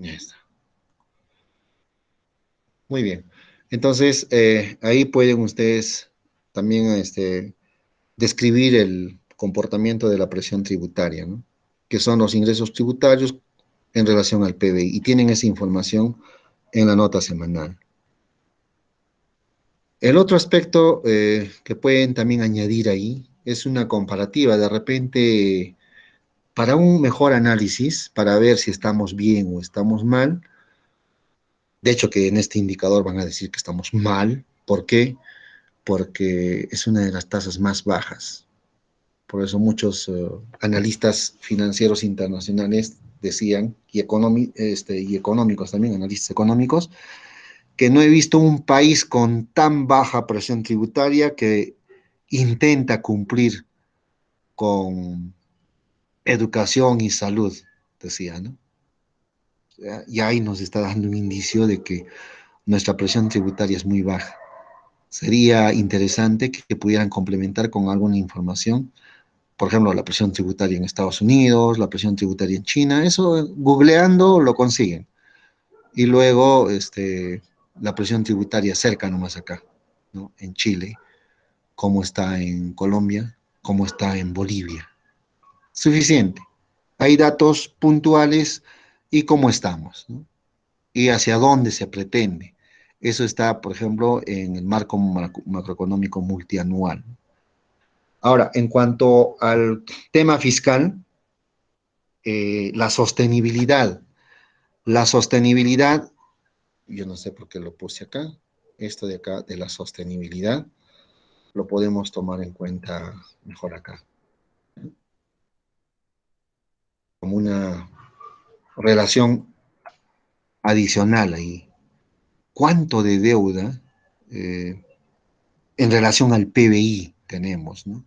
Ya está. Muy bien. Entonces, ahí pueden ustedes también describir el comportamiento de la presión tributaria, ¿no? Que son los ingresos tributarios en relación al PBI. Y tienen esa información en la nota semanal. El otro aspecto que pueden también añadir ahí es una comparativa. De repente, para un mejor análisis, para ver si estamos bien o estamos mal, de hecho que en este indicador van a decir que estamos mal. ¿Por qué? Porque es una de las tasas más bajas. Por eso muchos analistas financieros internacionales decían, y económicos también, analistas económicos, que no he visto un país con tan baja presión tributaria que intenta cumplir con educación y salud, decía, ¿no? Y ahí nos está dando un indicio de que nuestra presión tributaria es muy baja. Sería interesante que pudieran complementar con alguna información, por ejemplo, la presión tributaria en Estados Unidos, la presión tributaria en China, eso googleando lo consiguen. Y luego la presión tributaria cerca nomás acá, ¿no? En Chile, cómo está en Colombia, cómo está en Bolivia. Suficiente. Hay datos puntuales y cómo estamos, ¿no? Y hacia dónde se pretende. Eso está, por ejemplo, en el marco macroeconómico multianual. Ahora, en cuanto al tema fiscal, la sostenibilidad. La sostenibilidad, yo no sé por qué lo puse acá, esto de acá, de la sostenibilidad, lo podemos tomar en cuenta mejor acá, como una relación adicional ahí. ¿Cuánto de deuda eh, en relación al PBI tenemos, ¿no?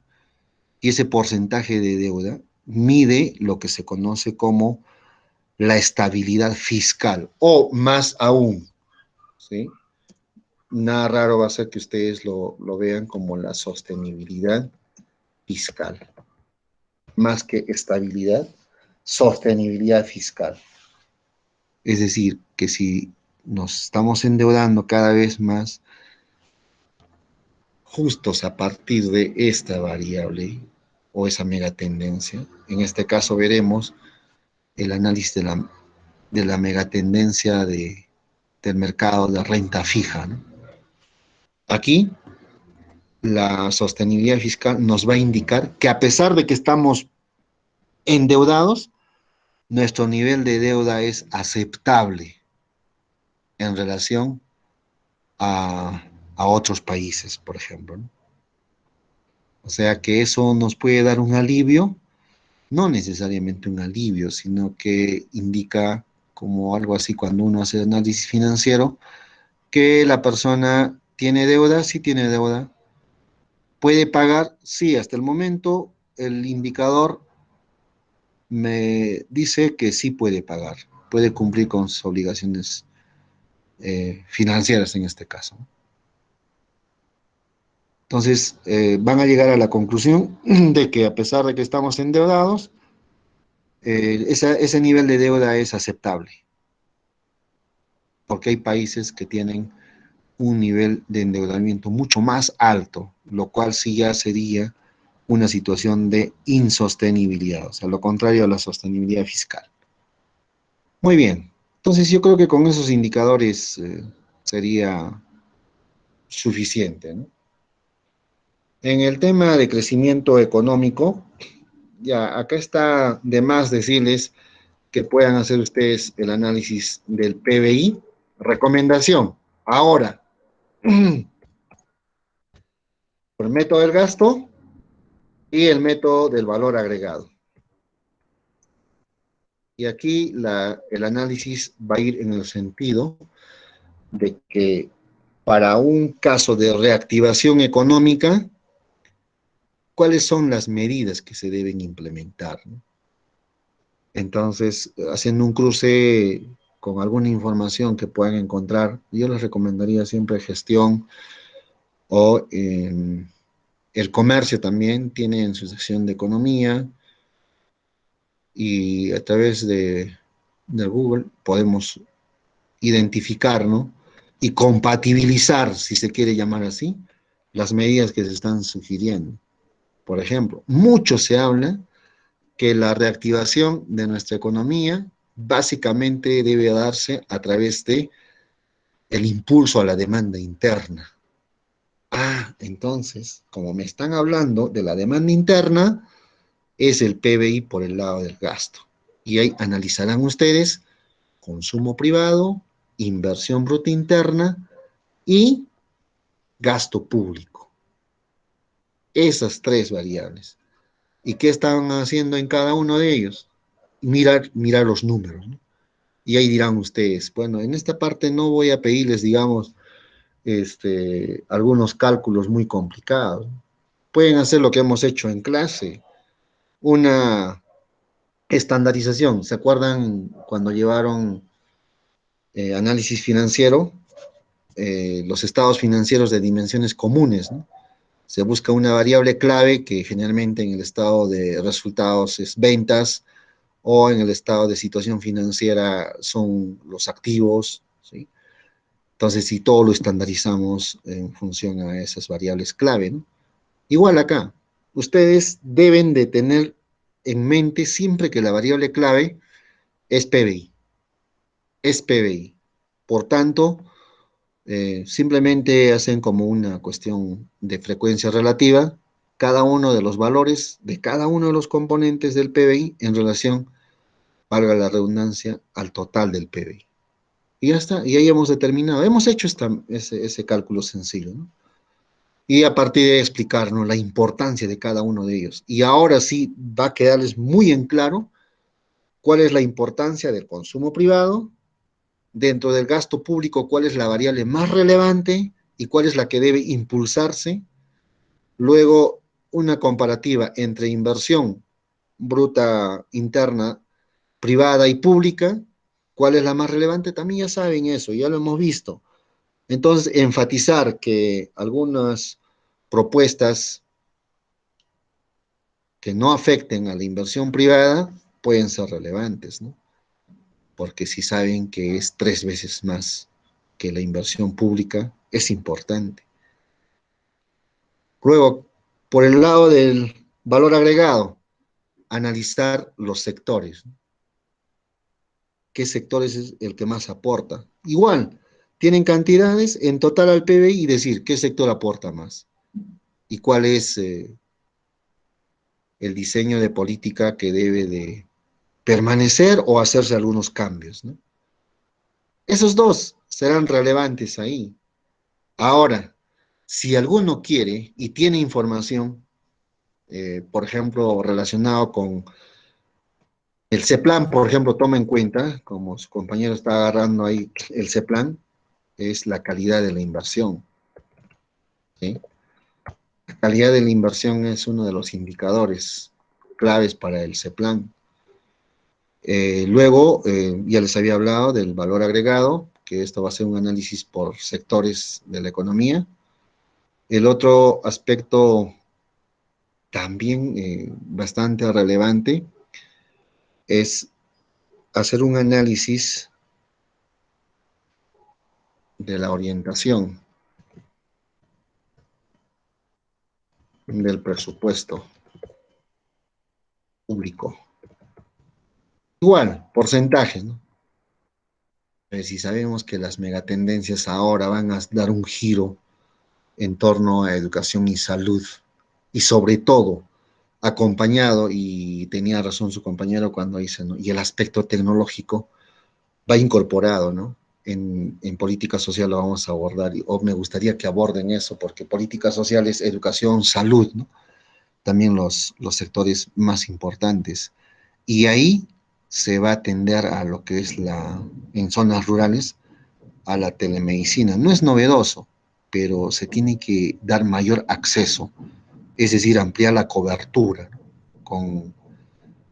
Y ese porcentaje de deuda mide lo que se conoce como la estabilidad fiscal, o más aún, ¿sí? Nada raro va a ser que ustedes lo vean como la sostenibilidad fiscal, más que estabilidad, sostenibilidad fiscal. Es decir, que si nos estamos endeudando cada vez más, justos a partir de esta variable o esa megatendencia, en este caso veremos el análisis de la megatendencia del mercado de renta fija, ¿no? Aquí la sostenibilidad fiscal nos va a indicar que a pesar de que estamos endeudados, nuestro nivel de deuda es aceptable en relación a otros países, por ejemplo, ¿no? O sea que eso nos puede dar un alivio, no necesariamente un alivio, sino que indica como algo así cuando uno hace análisis financiero, que la persona tiene deuda, sí tiene deuda, puede pagar, sí, hasta el momento el indicador me dice que sí puede pagar, puede cumplir con sus obligaciones financieras en este caso. Entonces, van a llegar a la conclusión de que a pesar de que estamos endeudados, ese nivel de deuda es aceptable, porque hay países que tienen un nivel de endeudamiento mucho más alto, lo cual sí ya sería una situación de insostenibilidad, o sea, lo contrario a la sostenibilidad fiscal. Muy bien, entonces yo creo que con esos indicadores sería suficiente, ¿no? En el tema de crecimiento económico, ya acá está de más decirles que puedan hacer ustedes el análisis del PBI. Recomendación, ahora, por el método del gasto y el método del valor agregado. Y aquí el análisis va a ir en el sentido de que para un caso de reactivación económica, ¿cuáles son las medidas que se deben implementar, ¿no? Entonces, haciendo un cruce con alguna información que puedan encontrar, yo les recomendaría siempre gestión o el comercio también tiene en su sección de economía y a través de Google, podemos identificar, ¿no? Y compatibilizar, si se quiere llamar así, las medidas que se están sugiriendo. Por ejemplo, mucho se habla que la reactivación de nuestra economía básicamente debe darse a través de el impulso a la demanda interna. Ah, entonces, como me están hablando de la demanda interna, es el PBI por el lado del gasto. Y ahí analizarán ustedes consumo privado, inversión bruta interna y gasto público. Esas tres variables. ¿Y qué están haciendo en cada uno de ellos? Mirar los números, ¿no? Y ahí dirán ustedes, bueno, en esta parte no voy a pedirles, digamos, algunos cálculos muy complicados. Pueden hacer lo que hemos hecho en clase, una estandarización. ¿Se acuerdan cuando llevaron análisis financiero? Los estados financieros de dimensiones comunes, ¿no? Se busca una variable clave que generalmente en el estado de resultados es ventas o en el estado de situación financiera son los activos, ¿sí? Entonces, si todo lo estandarizamos en función a esas variables clave, ¿no? Igual acá, ustedes deben de tener en mente siempre que la variable clave es PBI, es PBI. Por tanto, simplemente hacen como una cuestión de frecuencia relativa cada uno de los valores de cada uno de los componentes del PBI en relación, valga la redundancia, al total del PBI. Y ya está, y ahí hemos determinado, hemos hecho ese cálculo sencillo, ¿no? Y a partir de explicarnos la importancia de cada uno de ellos. Y ahora sí va a quedarles muy en claro cuál es la importancia del consumo privado, dentro del gasto público, cuál es la variable más relevante y cuál es la que debe impulsarse. Luego, una comparativa entre inversión bruta interna, privada y pública, cuál es la más relevante, también ya saben eso, ya lo hemos visto. Entonces, enfatizar que algunas propuestas que no afecten a la inversión privada pueden ser relevantes, ¿no? Porque si saben que es 3 veces más que la inversión pública, es importante. Luego, por el lado del valor agregado, analizar los sectores. ¿Qué sectores es el que más aporta? Igual, tienen cantidades en total al PBI y decir qué sector aporta más y cuál es el diseño de política que debe de permanecer o hacerse algunos cambios, ¿no? Esos dos serán relevantes ahí. Ahora, si alguno quiere y tiene información, por ejemplo, relacionado con el CEPLAN, por ejemplo, toma en cuenta, como su compañero está agarrando ahí, el CEPLAN es la calidad de la inversión, ¿sí? La calidad de la inversión es uno de los indicadores claves para el CEPLAN. Luego, ya les había hablado del valor agregado, que esto va a ser un análisis por sectores de la economía. El otro aspecto también bastante relevante es hacer un análisis de la orientación del presupuesto público. Igual, porcentajes, ¿no? Si sabemos que las megatendencias ahora van a dar un giro en torno a educación y salud, y sobre todo acompañado, y tenía razón su compañero cuando dice, ¿no? Y el aspecto tecnológico va incorporado, ¿no? En política social lo vamos a abordar, o me gustaría que aborden eso, porque política social es educación, salud, ¿no? También los sectores más importantes. Y ahí se va a atender a lo que es en zonas rurales, a la telemedicina. No es novedoso, pero se tiene que dar mayor acceso, es decir, ampliar la cobertura, con,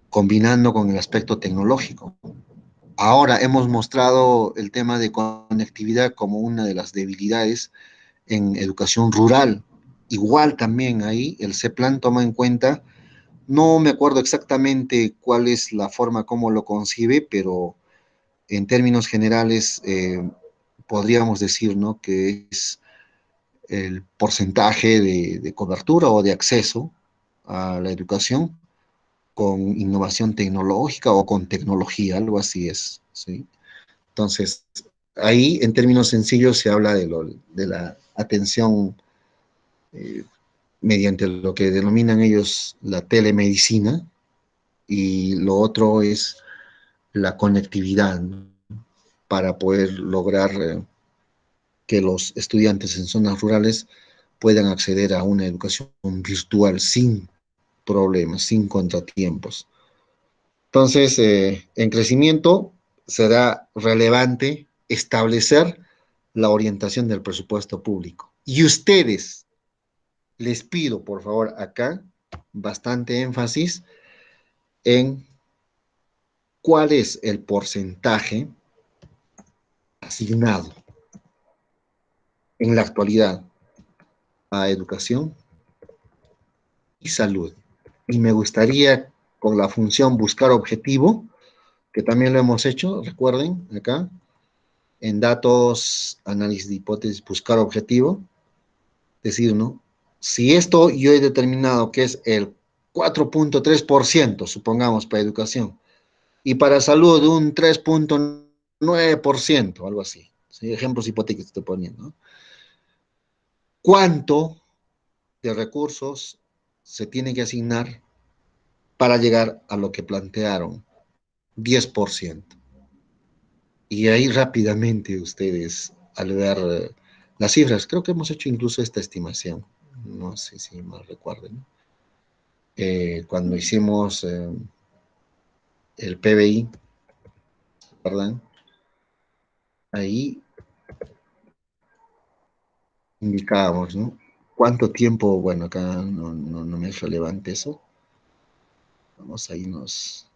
combinando con el aspecto tecnológico. Ahora hemos mostrado el tema de conectividad como una de las debilidades en educación rural. Igual también ahí el CEPLAN toma en cuenta, no me acuerdo exactamente cuál es la forma como lo concibe, pero en términos generales, podríamos decir, ¿no?, que es el porcentaje de cobertura o de acceso a la educación con innovación tecnológica o con tecnología, algo así es, ¿sí? Entonces, ahí en términos sencillos se habla de la atención eh, mediante lo que denominan ellos la telemedicina, y lo otro es la conectividad, ¿no?, para poder lograr que los estudiantes en zonas rurales puedan acceder a una educación virtual sin problemas, sin contratiempos. Entonces, en crecimiento será relevante establecer la orientación del presupuesto público. Y ustedes, les pido, por favor, acá, bastante énfasis en cuál es el porcentaje asignado en la actualidad a educación y salud. Y me gustaría, con la función buscar objetivo, que también lo hemos hecho, recuerden, acá, en datos, análisis de hipótesis, buscar objetivo, decir, ¿no?, si esto yo he determinado que es el 4.3%, supongamos, para educación, y para salud un 3.9%, algo así, ¿sí? Ejemplos hipotéticos estoy poniendo, ¿no? ¿Cuánto de recursos se tiene que asignar para llegar a lo que plantearon? 10%. Y ahí rápidamente ustedes, al ver las cifras, creo que hemos hecho incluso esta estimación, no sé si mal recuerden, cuando hicimos el PBI, ¿verdad? Ahí indicábamos, ¿no?, cuánto tiempo, bueno, acá no me es relevante eso, vamos a irnos,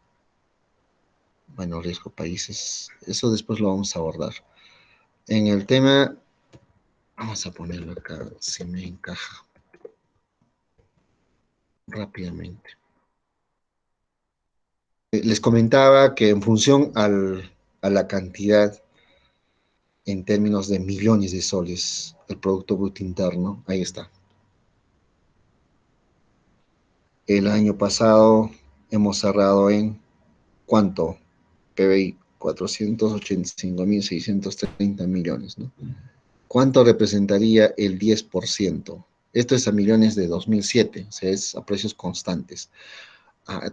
bueno, riesgo países, eso después lo vamos a abordar. En el tema, vamos a ponerlo acá, si me encaja rápidamente. Les comentaba que en función a la cantidad en términos de millones de soles, el Producto Bruto Interno, ahí está. El año pasado hemos cerrado en, ¿cuánto? PBI, 485.630 millones, ¿no? ¿Cuánto representaría el 10%? Esto es a millones de 2007, o sea, es a precios constantes.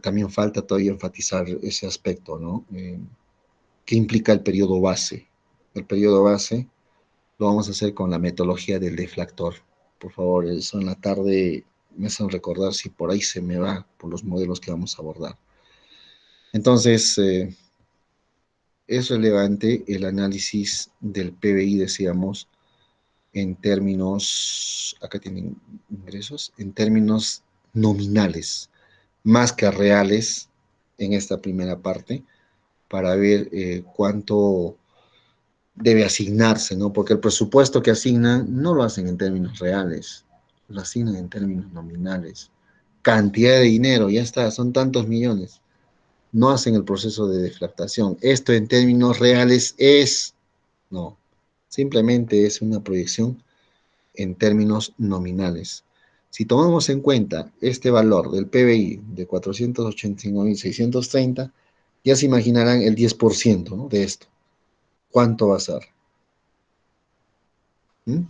También falta todavía enfatizar ese aspecto, ¿no? ¿Qué implica el periodo base? El periodo base lo vamos a hacer con la metodología del deflactor. Por favor, eso en la tarde me hacen recordar si por ahí se me va por los modelos que vamos a abordar. Entonces, es relevante el análisis del PBI, decíamos, en términos, acá tienen ingresos, en términos nominales, más que reales en esta primera parte, para ver cuánto debe asignarse, ¿no? Porque el presupuesto que asignan no lo hacen en términos reales, lo asignan en términos nominales. Cantidad de dinero, ya está, son tantos millones. No hacen el proceso de deflactación. Esto en términos reales es, no, simplemente es una proyección en términos nominales. Si tomamos en cuenta este valor del PBI de 485.630, ya se imaginarán el 10%, ¿no?, de esto. ¿Cuánto va a ser? ¿Mm?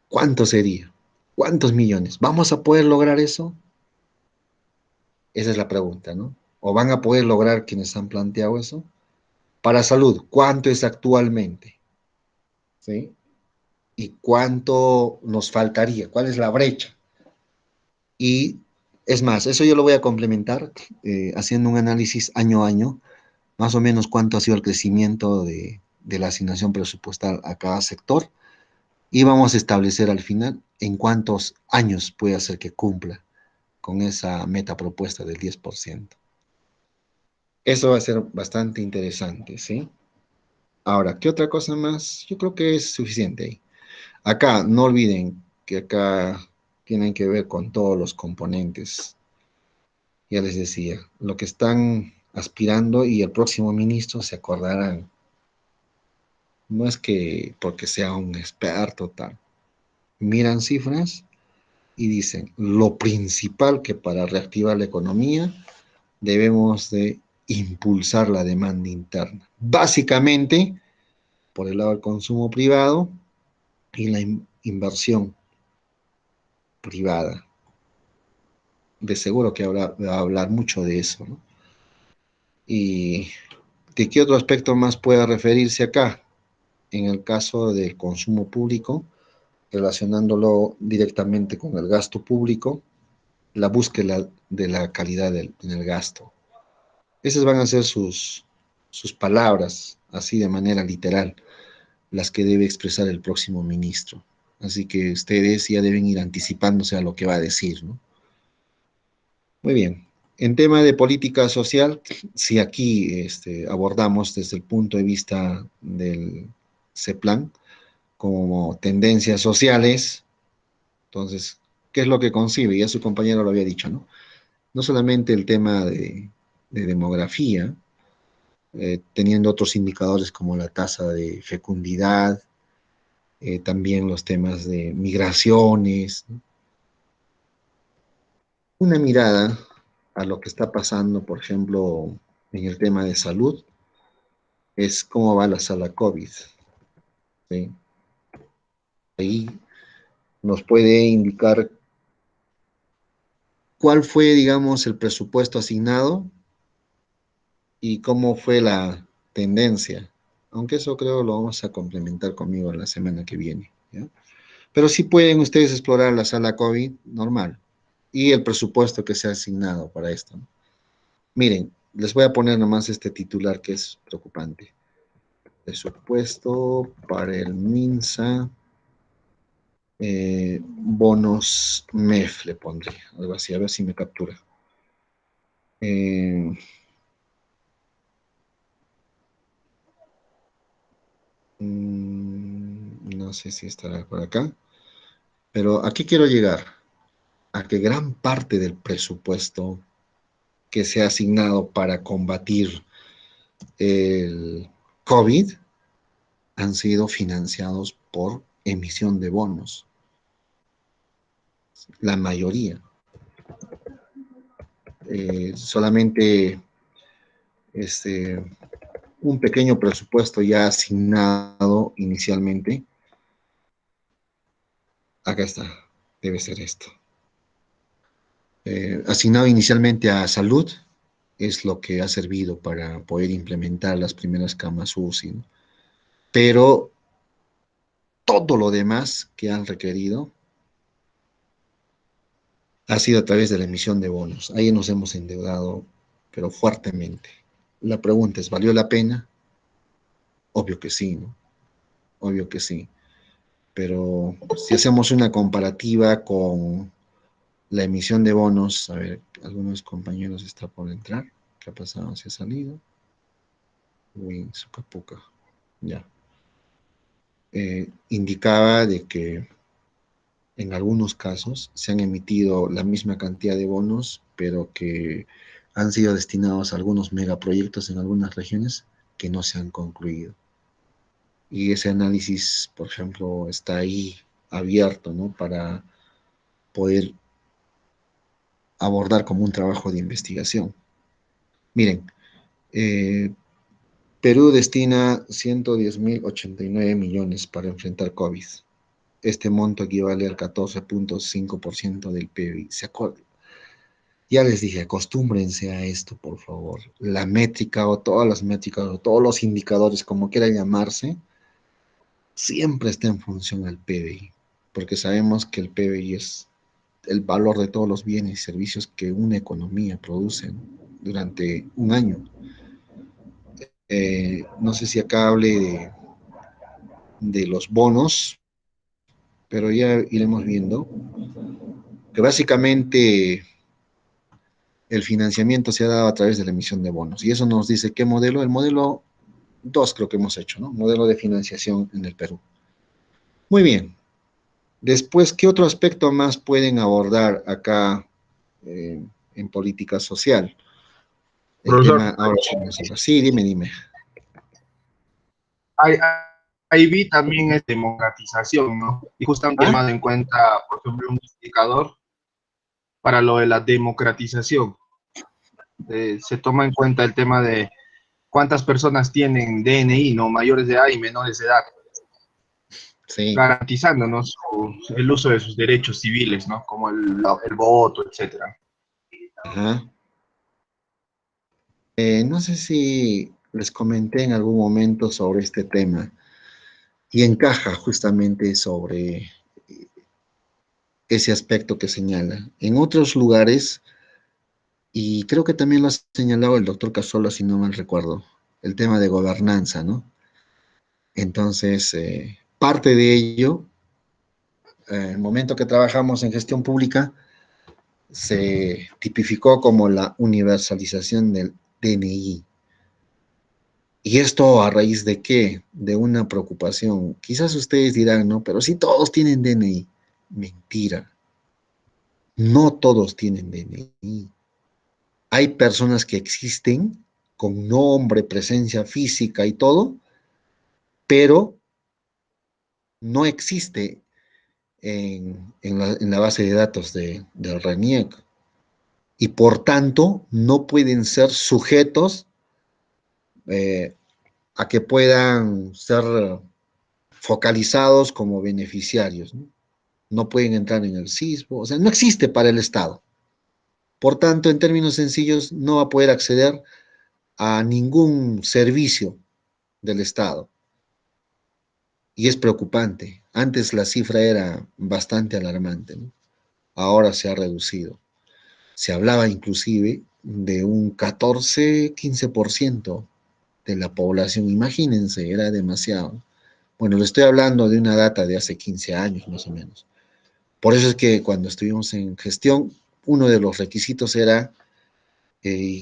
¿Cuánto sería? ¿Cuántos millones? ¿Vamos a poder lograr eso? Esa es la pregunta, ¿no? ¿O van a poder lograr quienes han planteado eso? Para salud, ¿cuánto es actualmente? ¿Sí? ¿Y cuánto nos faltaría? ¿Cuál es la brecha? Y es más, eso yo lo voy a complementar haciendo un análisis año a año, más o menos cuánto ha sido el crecimiento de la asignación presupuestal a cada sector, y vamos a establecer al final en cuántos años puede hacer que cumpla con esa meta propuesta del 10%. Eso va a ser bastante interesante, ¿sí? Ahora, ¿qué otra cosa más? Yo creo que es suficiente ahí. Acá, no olviden que acá tienen que ver con todos los componentes. Ya les decía, lo que están aspirando y el próximo ministro se acordarán. No es que porque sea un experto tal. Miran cifras y dicen, lo principal que para reactivar la economía debemos de impulsar la demanda interna. Básicamente, por el lado del consumo privado y la inversión privada. De seguro que va a hablar mucho de eso, ¿no? ¿Y de qué otro aspecto más puede referirse acá? En el caso del consumo público, relacionándolo directamente con el gasto público, la búsqueda de la calidad en el gasto. Esas van a ser sus palabras, así de manera literal, las que debe expresar el próximo ministro. Así que ustedes ya deben ir anticipándose a lo que va a decir, ¿no? Muy bien. En tema de política social, si aquí abordamos desde el punto de vista del CEPLAN como tendencias sociales, entonces, ¿qué es lo que concibe? Ya su compañero lo había dicho, ¿no? No solamente el tema de demografía, teniendo otros indicadores como la tasa de fecundidad, también los temas de migraciones, ¿no? Una mirada a lo que está pasando, por ejemplo, en el tema de salud, es cómo va la sala COVID, ¿sí? Ahí nos puede indicar cuál fue, digamos, el presupuesto asignado y cómo fue la tendencia. Aunque eso creo lo vamos a complementar conmigo la semana que viene, ¿ya? Pero sí pueden ustedes explorar la sala COVID normal y el presupuesto que se ha asignado para esto, ¿no? Miren, les voy a poner nomás este titular que es preocupante. Presupuesto para el MINSA, bonos MEF le pondré, algo así, a ver si me captura. Eh, no sé si estará por acá, pero aquí quiero llegar a que gran parte del presupuesto que se ha asignado para combatir el COVID han sido financiados por emisión de bonos, la mayoría. Solamente este, un pequeño presupuesto ya asignado inicialmente. Acá está, debe ser esto. Asignado inicialmente a salud, es lo que ha servido para poder implementar las primeras camas UCI, ¿no? Pero todo lo demás que han requerido ha sido a través de la emisión de bonos. Ahí nos hemos endeudado, pero fuertemente. La pregunta es, ¿valió la pena? Obvio que sí, ¿no? Obvio que sí. Pero si hacemos una comparativa con la emisión de bonos, a ver, algunos compañeros están por entrar. ¿Qué ha pasado? ¿Se ha salido? Uy, su capuca. Ya. Indicaba de que en algunos casos se han emitido la misma cantidad de bonos, pero que han sido destinados a algunos megaproyectos en algunas regiones que no se han concluido. Y ese análisis, por ejemplo, está ahí abierto, ¿no? Para poder abordar como un trabajo de investigación. Miren, eh, Perú destina 110.089 millones para enfrentar COVID. Este monto equivale al 14.5% del PIB. ¿Se acuerdan? Ya les dije, acostúmbrense a esto, por favor. La métrica o todas las métricas o todos los indicadores, como quiera llamarse, siempre está en función al PBI, porque sabemos que el PBI es el valor de todos los bienes y servicios que una economía produce, ¿no? Durante un año. No sé si acá hable de los bonos, pero ya iremos viendo que básicamente el financiamiento se ha dado a través de la emisión de bonos. Y eso nos dice qué modelo. El modelo 2 creo que hemos hecho, ¿no? Modelo de financiación en el Perú. Muy bien. Después, ¿qué otro aspecto más pueden abordar acá en política social? El Profesor, tema, ahora sí, sí, dime. ahí, ahí vi también es democratización, ¿no? Y justamente ¿Ah? tomado en cuenta, por ejemplo, un indicador para lo de la democratización. Se toma en cuenta el tema de cuántas personas tienen DNI, ¿no? Mayores de edad y menores de edad, Sí, garantizándonos el uso de sus derechos civiles, ¿no? Como el voto, etcétera. ajá. No sé si les comenté en algún momento sobre este tema y encaja justamente sobre ese aspecto que señala. En otros lugares, y creo que también lo ha señalado el doctor Casola, si no mal recuerdo, el tema de gobernanza, ¿no? Entonces, parte de ello, el momento que trabajamos en gestión pública, se tipificó como la universalización del DNI. ¿Y esto a raíz de qué? De una preocupación. Quizás ustedes dirán, no, pero si todos tienen DNI. Mentira. No todos tienen DNI. Hay personas que existen con nombre, presencia física y todo, pero no existe en la base de datos del RENIEC. Y por tanto, no pueden ser sujetos eh, a que puedan ser focalizados como beneficiarios, ¿no? No pueden entrar en el SISBO, o sea, no existe para el Estado. Por tanto, en términos sencillos, no va a poder acceder a ningún servicio del Estado. Y es preocupante. Antes la cifra era bastante alarmante, ¿no? Ahora se ha reducido. Se hablaba inclusive de un 14-15% de la población. Imagínense, era demasiado. Bueno, le estoy hablando de una data de hace 15 años más o menos. Por eso es que cuando estuvimos en gestión, uno de los requisitos era,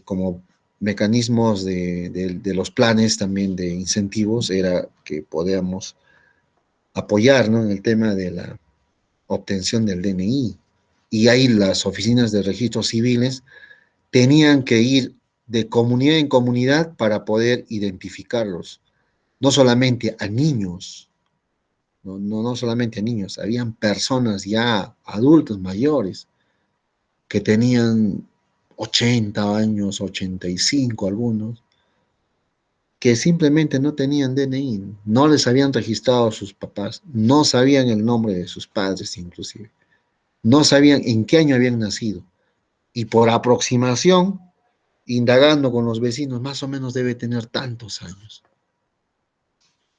como mecanismos de los planes también de incentivos, era que podíamos apoyar, ¿no?, en el tema de la obtención del DNI. Y ahí las oficinas de registros civiles tenían que ir de comunidad en comunidad para poder identificarlos. No solamente a niños, no solamente a niños, habían personas ya adultos mayores que tenían 80 años, 85 algunos, que simplemente no tenían DNI, no les habían registrado a sus papás, no sabían el nombre de sus padres inclusive, no sabían en qué año habían nacido. Y por aproximación, indagando con los vecinos, más o menos debe tener tantos años.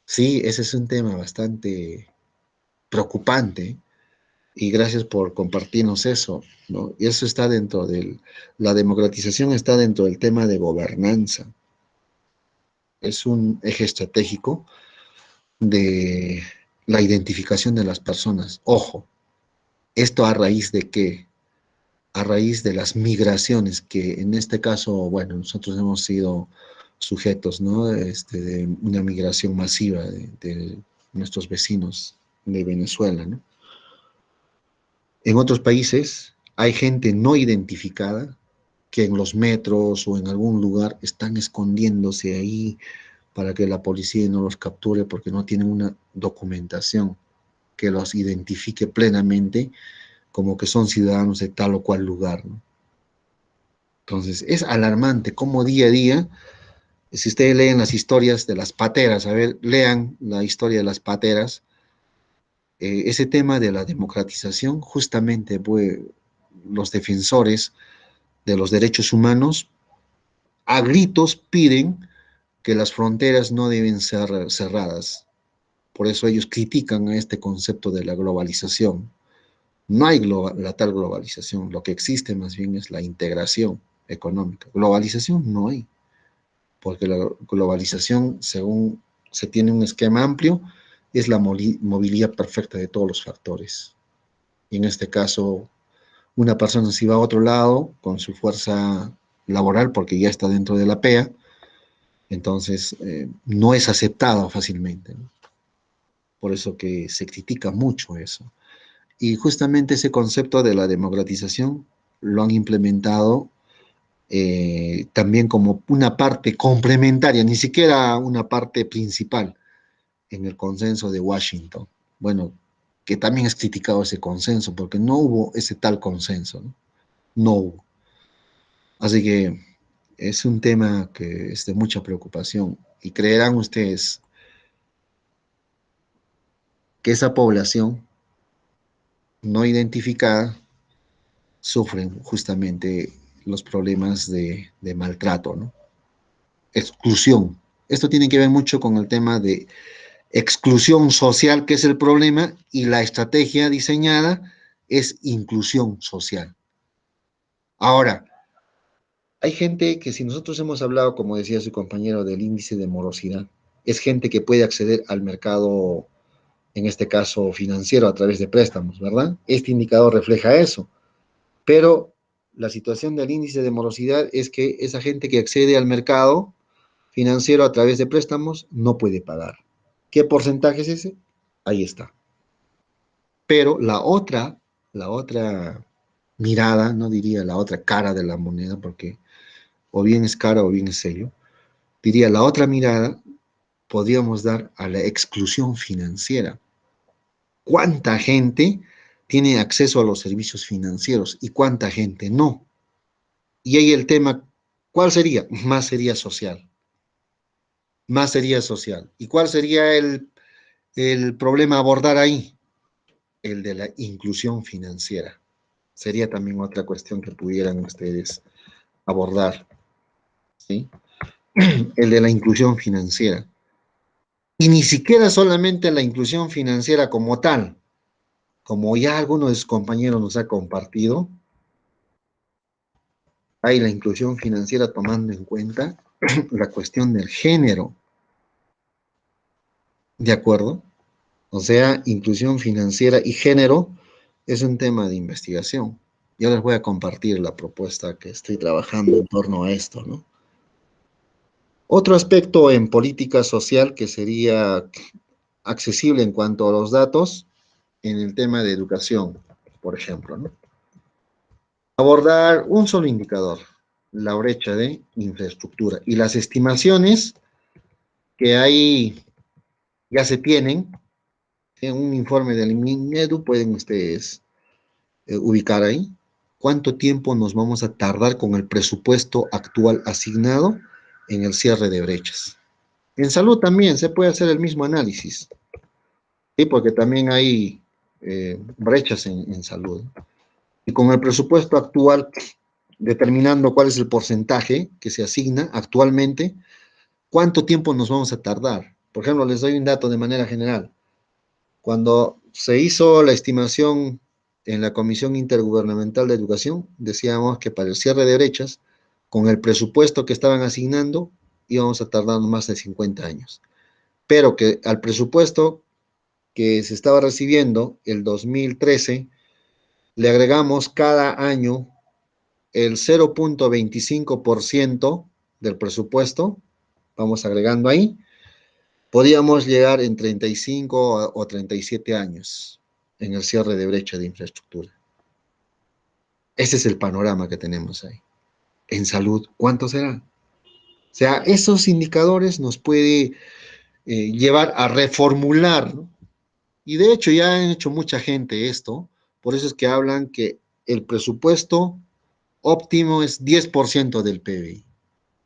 Sí, ese es un tema bastante preocupante y gracias por compartirnos eso, ¿no? Y eso está dentro la democratización está dentro del tema de gobernanza. Es un eje estratégico de la identificación de las personas. Ojo, esto a raíz de qué? A raíz de las migraciones, que en este caso, bueno, nosotros hemos sido sujetos, ¿no? De una migración masiva de nuestros vecinos de Venezuela, ¿no? En otros países hay gente no identificada que en los metros o en algún lugar están escondiéndose ahí para que la policía no los capture porque no tienen una documentación que los identifique plenamente como que son ciudadanos de tal o cual lugar, ¿no? Entonces, es alarmante cómo día a día, si ustedes leen las historias de las pateras, a ver, lean la historia de las pateras, ese tema de la democratización, justamente pues, los defensores de los derechos humanos a gritos piden que las fronteras no deben ser cerradas. Por eso ellos critican a este concepto de la globalización. No hay la tal globalización, lo que existe más bien es la integración económica. Globalización no hay, porque la globalización, según se tiene un esquema amplio, es la movilidad perfecta de todos los factores. Y en este caso, una persona si va a otro lado con su fuerza laboral, porque ya está dentro de la PEA, entonces no es aceptado fácilmente, ¿no? Por eso que se critica mucho eso. Y justamente ese concepto de la democratización lo han implementado también como una parte complementaria, ni siquiera una parte principal en el consenso de Washington. Bueno, que también es criticado ese consenso, porque no hubo ese tal consenso, ¿no? No hubo. Así que es un tema que es de mucha preocupación. Y creerán ustedes que esa población no identificada sufren justamente los problemas de maltrato, ¿no? Exclusión. Esto tiene que ver mucho con el tema de exclusión social, que es el problema, y la estrategia diseñada es inclusión social. Ahora, hay gente que si nosotros hemos hablado, como decía su compañero, del índice de morosidad, es gente que puede acceder al mercado, en este caso financiero, a través de préstamos, ¿verdad? Este indicador refleja eso, pero la situación del índice de morosidad es que esa gente que accede al mercado financiero a través de préstamos no puede pagar. ¿Qué porcentaje es ese? Ahí está. Pero la otra mirada, no diría la otra cara de la moneda, porque o bien es cara o bien es serio, diría la otra mirada podríamos dar a la exclusión financiera. ¿Cuánta gente tiene acceso a los servicios financieros y cuánta gente no? Y ahí el tema, ¿cuál sería? Más sería social. Más sería social. ¿Y cuál sería el problema a abordar ahí? El de la inclusión financiera. Sería también otra cuestión que pudieran ustedes abordar, ¿sí? El de la inclusión financiera. Y ni siquiera solamente la inclusión financiera como tal, como ya algunos de sus compañeros nos ha compartido, hay la inclusión financiera tomando en cuenta la cuestión del género, ¿de acuerdo? O sea, inclusión financiera y género es un tema de investigación. Yo les voy a compartir la propuesta que estoy trabajando en torno a esto, ¿no? Otro aspecto en política social que sería accesible en cuanto a los datos, en el tema de educación, por ejemplo, ¿no? Abordar un solo indicador, la brecha de infraestructura y las estimaciones que ahí ya se tienen en un informe del MINEDU, pueden ustedes ubicar ahí cuánto tiempo nos vamos a tardar con el presupuesto actual asignado en el cierre de brechas. En salud también se puede hacer el mismo análisis, ¿sí? Porque también hay brechas en salud. Y con el presupuesto actual, determinando cuál es el porcentaje que se asigna actualmente, cuánto tiempo nos vamos a tardar. Por ejemplo, les doy un dato de manera general. Cuando se hizo la estimación en la Comisión Intergubernamental de Educación, decíamos que para el cierre de brechas, con el presupuesto que estaban asignando, íbamos a tardar más de 50 años. Pero que al presupuesto que se estaba recibiendo el 2013, le agregamos cada año el 0.25% del presupuesto, vamos agregando ahí, podíamos llegar en 35 o 37 años en el cierre de brecha de infraestructura. Ese es el panorama que tenemos ahí. En salud, ¿cuánto será? O sea, esos indicadores nos puede llevar a reformular, ¿no? Y de hecho ya han hecho mucha gente esto, por eso es que hablan que el presupuesto óptimo es 10% del PBI.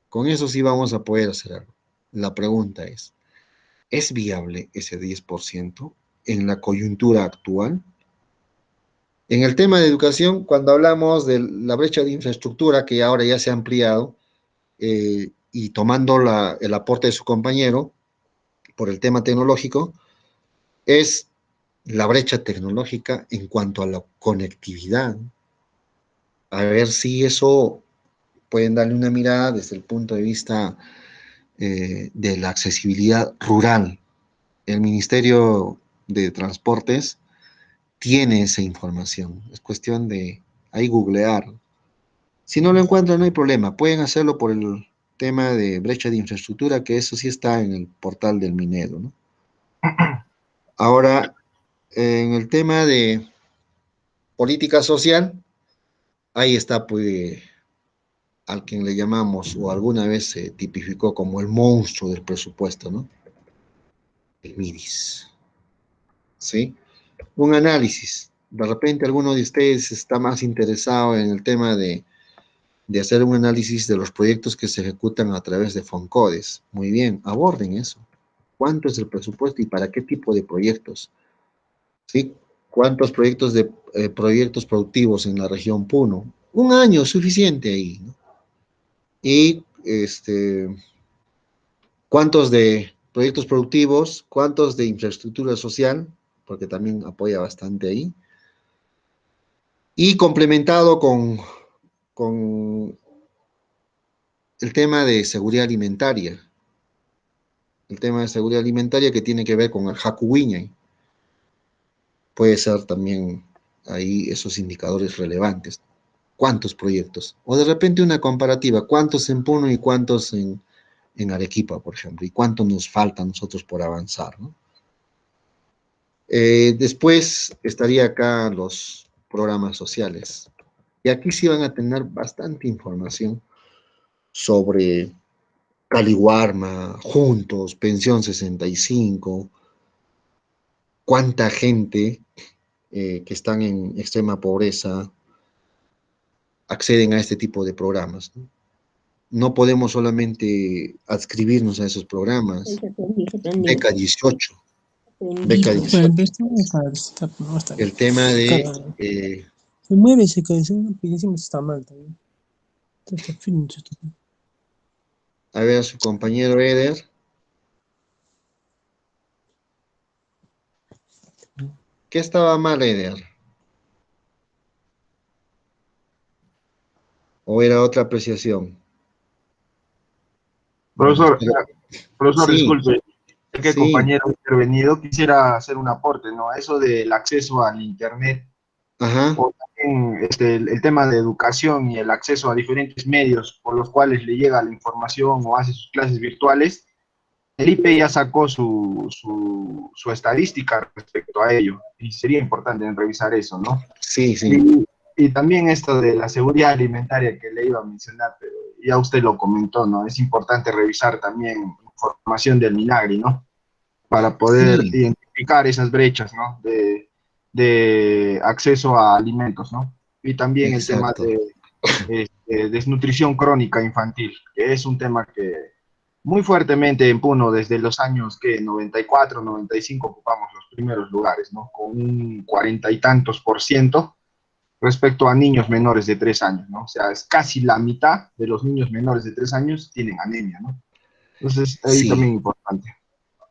Con eso sí vamos a poder hacer algo. La pregunta ¿es viable ese 10% en la coyuntura actual? En el tema de educación, cuando hablamos de la brecha de infraestructura, que ahora ya se ha ampliado, y tomando el aporte de su compañero por el tema tecnológico, es la brecha tecnológica en cuanto a la conectividad. A ver si eso pueden darle una mirada desde el punto de vista de la accesibilidad rural. El Ministerio de Transportes tiene esa información. Es cuestión de ahí googlear. Si no lo encuentran, no hay problema. Pueden hacerlo por el tema de brecha de infraestructura, que eso sí está en el portal del Minedo, ¿no? Ahora, en el tema de política social, ahí está, pues, al que le llamamos, o alguna vez se tipificó como el monstruo del presupuesto, ¿no? El MIDIS, ¿sí? Un análisis. De repente alguno de ustedes está más interesado en el tema de hacer un análisis de los proyectos que se ejecutan a través de Foncodes. Muy bien, aborden eso. ¿Cuánto es el presupuesto y para qué tipo de proyectos? ¿Sí? ¿Cuántos proyectos productivos en la región Puno? Un año suficiente ahí, ¿no? Y cuántos de proyectos productivos, cuántos de infraestructura social, porque también apoya bastante ahí, y complementado con el tema de seguridad alimentaria, el tema de seguridad alimentaria que tiene que ver con el Jacuwiñay. Puede ser también ahí esos indicadores relevantes. ¿Cuántos proyectos? O de repente una comparativa, ¿cuántos en Puno y cuántos en Arequipa, por ejemplo? ¿Y cuánto nos falta a nosotros por avanzar, ¿no? Después estaría acá los programas sociales. Y aquí sí van a tener bastante información sobre Caliwarma, Juntos, Pensión 65, cuánta gente que están en extrema pobreza acceden a este tipo de programas, ¿no? No podemos solamente adscribirnos a esos programas. Beca 18, beca Bueno, 18. pero está bien. El tema de, Claro, se mueve, se cae, se mueve, y encima está mal también. Está fino, a ver, a su compañero Eder, ¿qué estaba mal, Eder? ¿O era otra apreciación? Bueno, Profesor, espero. profesor, Sí, disculpe, ya que el sí, compañero ha intervenido, quisiera hacer un aporte, ¿no? Eso del acceso al Internet, ajá, o también el tema de educación y el acceso a diferentes medios por los cuales le llega la información o hace sus clases virtuales. El IPE ya sacó su estadística respecto a ello, y sería importante revisar eso, ¿no? sí, sí, Y también esto de la seguridad alimentaria que le iba a mencionar, pero ya usted lo comentó, ¿no? Es importante revisar también información del Minagri, ¿no? Para poder sí, identificar esas brechas, ¿no? De acceso a alimentos, ¿no? Y también el tema exacto. de desnutrición crónica infantil, que es un tema que muy fuertemente en Puno desde los años que 94, 95 ocupamos los primeros lugares, ¿no? Con un 40 y tantos por ciento respecto a niños menores de 3 años, ¿no? O sea, es casi la mitad de los niños menores de 3 años tienen anemia, ¿no? Entonces, ahí Sí, también importante.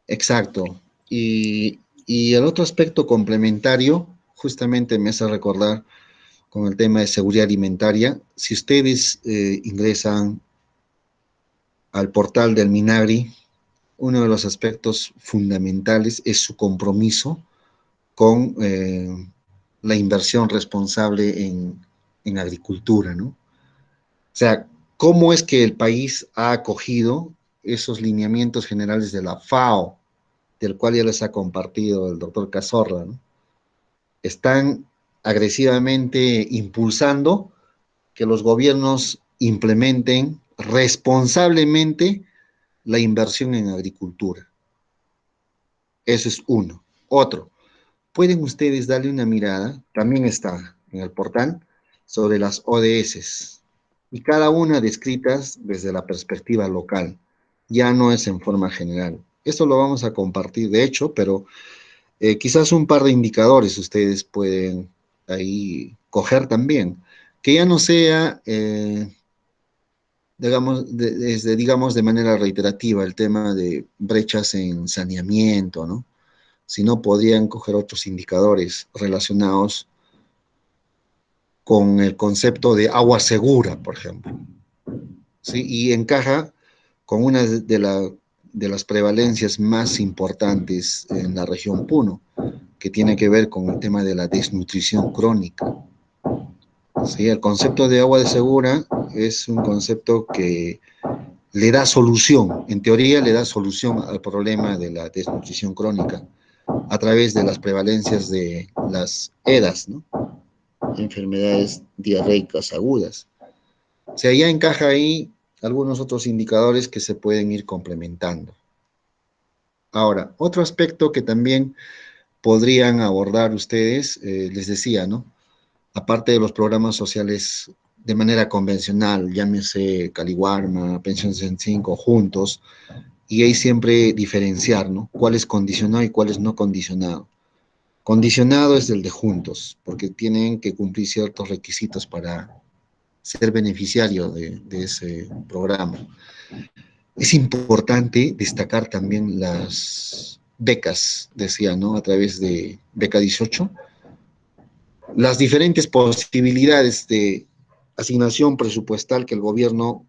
exacto. Y el otro aspecto complementario, justamente me hace recordar con el tema de seguridad alimentaria, si ustedes ingresan al portal del Minagri, uno de los aspectos fundamentales es su compromiso con la inversión responsable en agricultura, ¿no? O sea, ¿cómo es que el país ha acogido esos lineamientos generales de la FAO, del cual ya les ha compartido el doctor Cazorla, ¿no? Están agresivamente impulsando que los gobiernos implementen responsablemente la inversión en agricultura. Eso es uno. Otro, pueden ustedes darle una mirada, también está en el portal, sobre las ODS, y cada una descritas desde la perspectiva local, ya no es en forma general. Esto lo vamos a compartir, de hecho, pero quizás un par de indicadores ustedes pueden ahí coger también, que ya no sea, digamos, de manera reiterativa el tema de brechas en saneamiento, ¿no? Sino podrían coger otros indicadores relacionados con el concepto de agua segura, por ejemplo, ¿sí? Y encaja con una de las prevalencias más importantes en la región Puno, que tiene que ver con el tema de la desnutrición crónica. ¿Sí? El concepto de agua de segura es un concepto que le da solución, en teoría le da solución al problema de la desnutrición crónica a través de las prevalencias de las EDAs, ¿no? Enfermedades diarreicas agudas. O sea, ya encaja ahí algunos otros indicadores que se pueden ir complementando. Ahora, otro aspecto que también podrían abordar ustedes, les decía, ¿no? Aparte de los programas sociales de manera convencional, llámese Caliwarma, Pensiones en 5, Juntos, y ahí siempre diferenciar, ¿no? Cuál es condicionado y cuál es no condicionado. Condicionado es el de Juntos, porque tienen que cumplir ciertos requisitos para ser beneficiario de ese programa. Es importante destacar también las becas, decía, ¿no? A través de Beca 18, las diferentes posibilidades de asignación presupuestal que el gobierno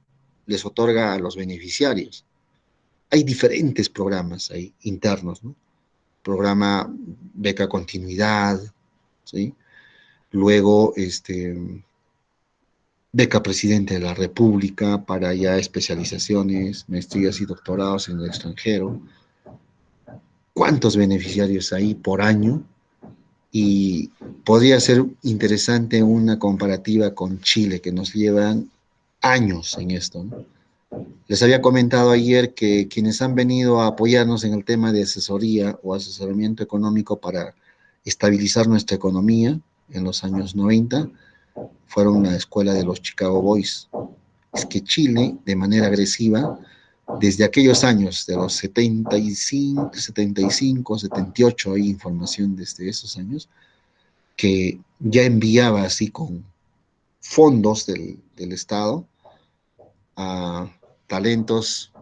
les otorga a los beneficiarios. Hay diferentes programas ahí internos, ¿no? Programa Beca Continuidad, ¿sí? Luego, Beca Presidente de la República para ya especializaciones, maestrías y doctorados en el extranjero. ¿Cuántos beneficiarios hay por año? Y podría ser interesante una comparativa con Chile, que nos llevan años en esto, ¿no? Les había comentado ayer que quienes han venido a apoyarnos en el tema de asesoría o asesoramiento económico para estabilizar nuestra economía en los años 90 fueron la escuela de los Chicago Boys. Es que Chile, de manera agresiva, desde aquellos años, de los 75, 75, 78, hay información desde esos años, que ya enviaba así con fondos del Estado a talentos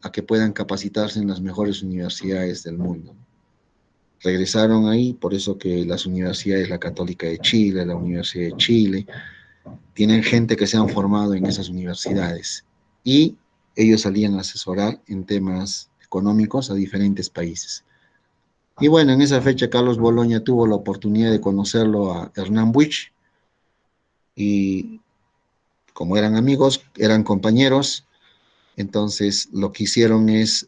a que puedan capacitarse en las mejores universidades del mundo. Regresaron ahí, por eso que las universidades, la Católica de Chile, la Universidad de Chile, tienen gente que se han formado en esas universidades y ellos salían a asesorar en temas económicos a diferentes países. Y bueno, en esa fecha Carlos Boloña tuvo la oportunidad de conocerlo a Hernán Buich y como eran amigos, eran compañeros, entonces lo que hicieron es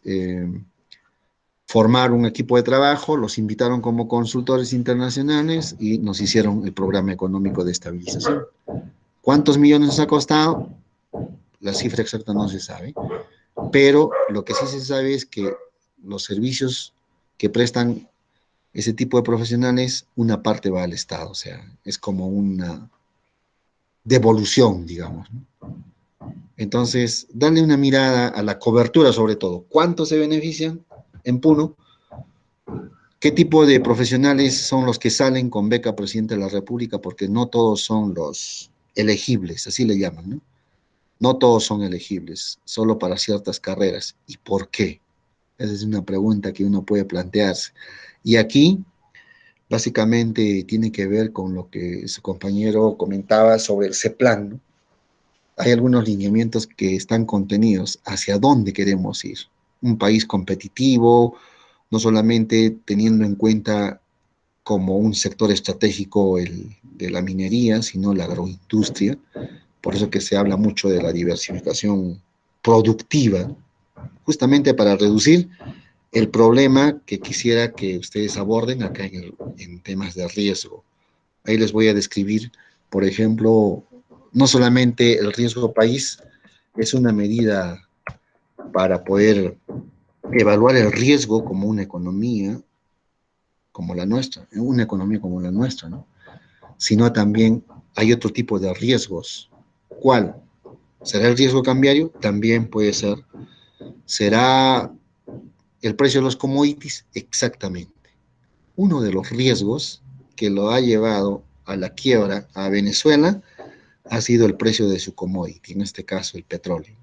formar un equipo de trabajo, los invitaron como consultores internacionales y nos hicieron el programa económico de estabilización. ¿Cuántos millones nos ha costado? La cifra exacta no se sabe, pero lo que sí se sabe es que los servicios que prestan ese tipo de profesionales, una parte va al Estado, o sea, es como una devolución, digamos, ¿no? Entonces, darle una mirada a la cobertura sobre todo. ¿Cuántos se benefician en Puno? ¿Qué tipo de profesionales son los que salen con beca Presidente de la República? Porque no todos son los elegibles, así le llaman, ¿no? No todos son elegibles, solo para ciertas carreras. ¿Y por qué? Esa es una pregunta que uno puede plantearse. Y aquí, básicamente, tiene que ver con lo que su compañero comentaba sobre el CEPLAN, ¿no? Hay algunos lineamientos que están contenidos hacia dónde queremos ir. Un país competitivo, no solamente teniendo en cuenta como un sector estratégico de la minería, sino la agroindustria. Por eso que se habla mucho de la diversificación productiva, justamente para reducir el problema que quisiera que ustedes aborden acá en temas de riesgo. Ahí les voy a describir, por ejemplo, no solamente el riesgo país es una medida para poder evaluar el riesgo como una economía como la nuestra, una economía como la nuestra, ¿no? Sino también hay otro tipo de riesgos. ¿Cuál? ¿Será el riesgo cambiario? También puede ser. ¿Será el precio de los commodities? Exactamente. Uno de los riesgos que lo ha llevado a la quiebra a Venezuela ha sido el precio de su commodity, en este caso el petróleo.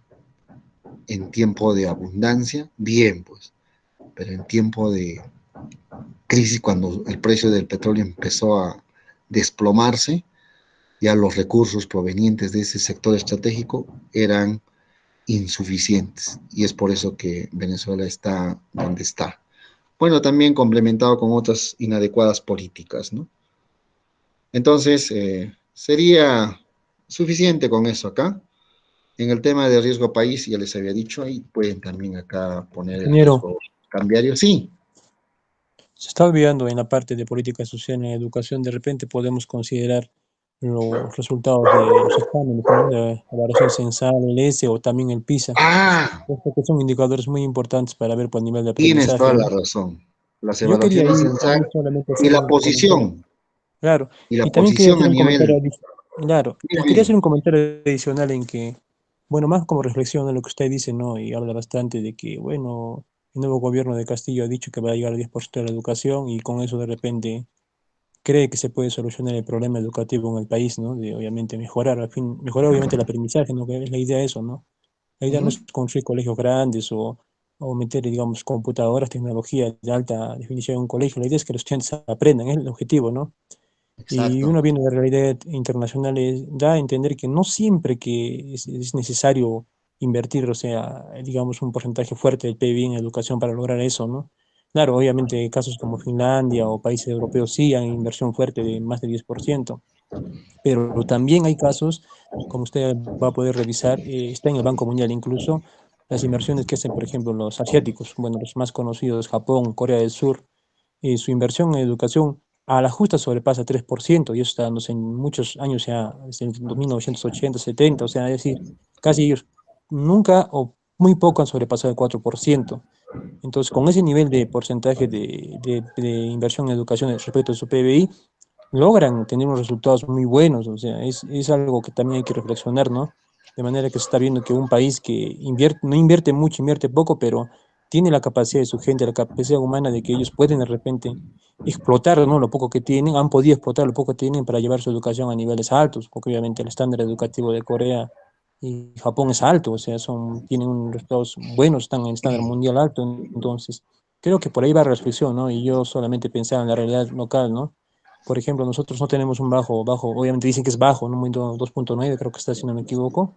En tiempo de abundancia, bien, pues, pero en tiempo de crisis, cuando el precio del petróleo empezó a desplomarse, ya los recursos provenientes de ese sector estratégico eran insuficientes y es por eso que Venezuela está donde está. Bueno, también complementado con otras inadecuadas políticas, ¿no? Entonces, sería suficiente con eso acá. En el tema de riesgo país, ya les había dicho, ahí pueden también acá poner el Ingeniero, riesgo cambiario. Sí, se está olvidando en la parte de política social en educación, de repente podemos considerar los resultados de los exámenes, ¿no? De evaluación censal, el S o también el PISA. Ah, Estos que son indicadores muy importantes para ver por nivel de tienes toda aprendizaje, la ¿no? razón. Las Yo quería evaluaciones ahí censal solamente y hacer la un comentario. posición, Claro, y la y también quería posición hacer a un comentario nivel. adicional. Claro, Mira, y quería mira. hacer un comentario adicional en que, bueno, más como reflexión de lo que usted dice, ¿no? Y habla bastante de que, bueno, el nuevo gobierno de Castillo ha dicho que va a llegar al 10% de la educación y con eso de repente cree que se puede solucionar el problema educativo en el país, ¿no? De obviamente mejorar, al fin, mejorar obviamente el aprendizaje, ¿no? Que es la idea de eso, ¿no? La idea no es Ujú. construir colegios grandes o meter, digamos, computadoras, tecnología de alta definición en un colegio. La idea es que los estudiantes aprendan, es el objetivo, ¿no? Y Exacto. uno viendo la realidad internacional da a entender que no siempre que es necesario invertir, o sea, digamos, un porcentaje fuerte del PIB en educación para lograr eso, ¿no? Claro, obviamente casos como Finlandia o países europeos sí han inversión fuerte de más del 10%, pero también hay casos, como usted va a poder revisar, está en el Banco Mundial incluso, las inversiones que hacen, por ejemplo, los asiáticos, bueno, los más conocidos, Japón, Corea del Sur, su inversión en educación a la justa sobrepasa 3%, y eso está dándose en muchos años ya, desde el 1980, 70, o sea, es decir, casi ellos nunca o muy poco han sobrepasado el 4%. Entonces, con ese nivel de porcentaje de inversión en educación respecto a su PBI, logran tener unos resultados muy buenos, o sea, es algo que también hay que reflexionar, ¿no? De manera que se está viendo que un país que invierte, no invierte mucho, invierte poco, pero tiene la capacidad de su gente, la capacidad humana de que ellos pueden de repente explotar, ¿no? Lo poco que tienen, han podido explotar lo poco que tienen para llevar su educación a niveles altos, porque obviamente el estándar educativo de Corea y Japón es alto, o sea, tienen unos resultados buenos, están en el estándar mundial alto, entonces creo que por ahí va la reflexión, ¿no? Y yo solamente pensaba en la realidad local, ¿no? Por ejemplo, nosotros no tenemos un bajo, obviamente dicen que es bajo, ¿no? 2.9 creo que está, si no me equivoco,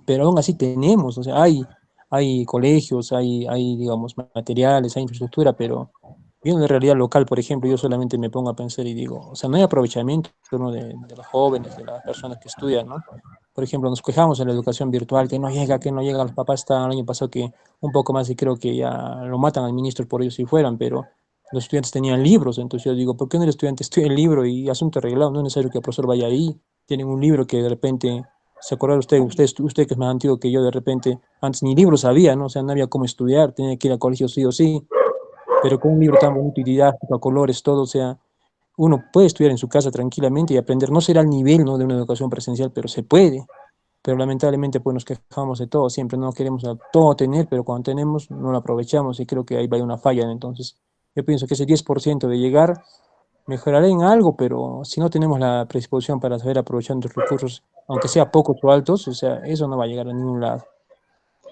pero aún así tenemos, o sea, hay colegios, digamos, materiales, hay infraestructura, pero viendo la realidad local, por ejemplo, yo solamente me pongo a pensar y digo, o sea, no hay aprovechamiento, ¿no? de los jóvenes, de las personas que estudian, ¿no? Por ejemplo, nos quejamos en la educación virtual, que no llega, los papás estaban el año pasado que un poco más y creo que ya lo matan al ministro por ellos si fueran, pero los estudiantes tenían libros, entonces yo digo, ¿por qué no el estudiante estudia el libro y asunto arreglado? No es necesario que el profesor vaya ahí, tienen un libro que de repente se acuerda usted que es más antiguo que yo, de repente, antes ni libros había, ¿no? O sea, no había cómo estudiar, tenía que ir al colegio sí o sí, pero con un libro tan bonito y didáctico, a colores, todo, o sea, uno puede estudiar en su casa tranquilamente y aprender, no será al nivel, ¿no? de una educación presencial, pero se puede. Pero lamentablemente, pues nos quejamos de todo, siempre no queremos todo tener, pero cuando tenemos no lo aprovechamos y creo que ahí va una falla. Entonces, yo pienso que ese 10% de llegar mejorará en algo, pero si no tenemos la predisposición para saber aprovechar nuestros recursos, aunque sea pocos o altos, o sea, eso no va a llegar a ningún lado.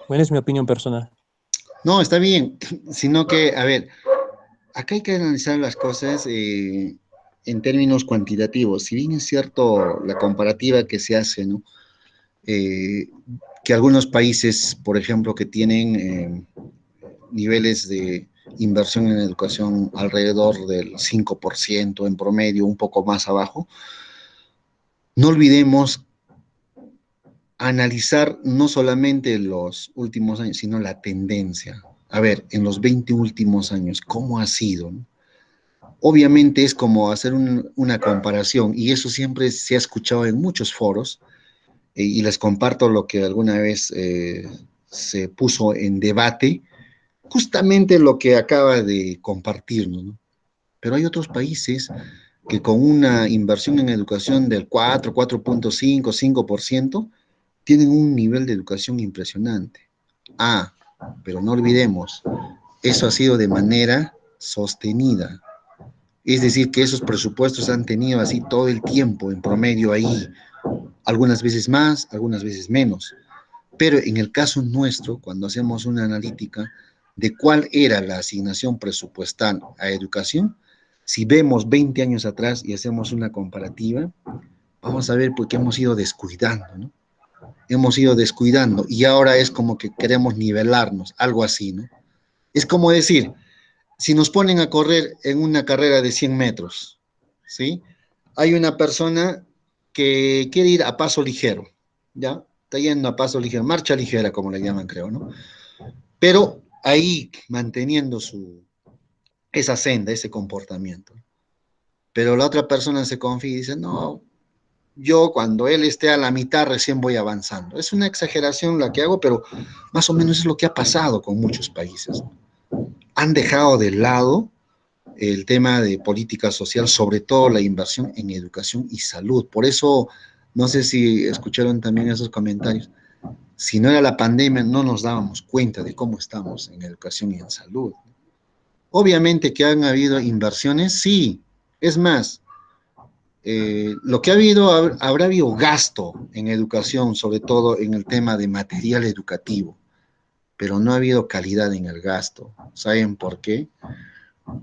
Bueno, es mi opinión personal. No, está bien, sino que, a ver, acá hay que analizar las cosas en términos cuantitativos. Si bien es cierto la comparativa que se hace, ¿no? Eh, que algunos países, por ejemplo, que tienen niveles de inversión en educación alrededor del 5% en promedio, un poco más abajo, no olvidemos analizar no solamente los últimos años, sino la tendencia. A ver, en los 20 últimos años, ¿cómo ha sido? ¿No? Obviamente es como hacer una comparación y eso siempre se ha escuchado en muchos foros y les comparto lo que alguna vez se puso en debate, justamente lo que acaba de compartirnos, ¿no? Pero hay otros países que con una inversión en educación del 4.5, 5%, tienen un nivel de educación impresionante. Ah, pero no olvidemos, eso ha sido de manera sostenida. Es decir, que esos presupuestos han tenido así todo el tiempo, en promedio ahí, algunas veces más, algunas veces menos. Pero en el caso nuestro, cuando hacemos una analítica de cuál era la asignación presupuestal a educación, si vemos 20 años atrás y hacemos una comparativa, vamos a ver por qué hemos ido descuidando, ¿no? Hemos ido descuidando y ahora es como que queremos nivelarnos, algo así, ¿no? Es como decir, si nos ponen a correr en una carrera de 100 metros, ¿sí? Hay una persona que quiere ir a paso ligero, ¿ya? Está yendo a paso ligero, marcha ligera, como le llaman, creo, ¿no? Pero ahí manteniendo esa senda, ese comportamiento. Pero la otra persona se confía y dice, no, yo cuando él esté a la mitad recién voy avanzando. Es una exageración la que hago, pero más o menos es lo que ha pasado con muchos países. Han dejado de lado el tema de política social, sobre todo la inversión en educación y salud. Por eso, no sé si escucharon también esos comentarios. Si no era la pandemia, no nos dábamos cuenta de cómo estamos en educación y en salud. Obviamente que han habido inversiones, sí. Es más, lo que ha habido, habrá habido gasto en educación, sobre todo en el tema de material educativo, pero no ha habido calidad en el gasto. ¿Saben por qué?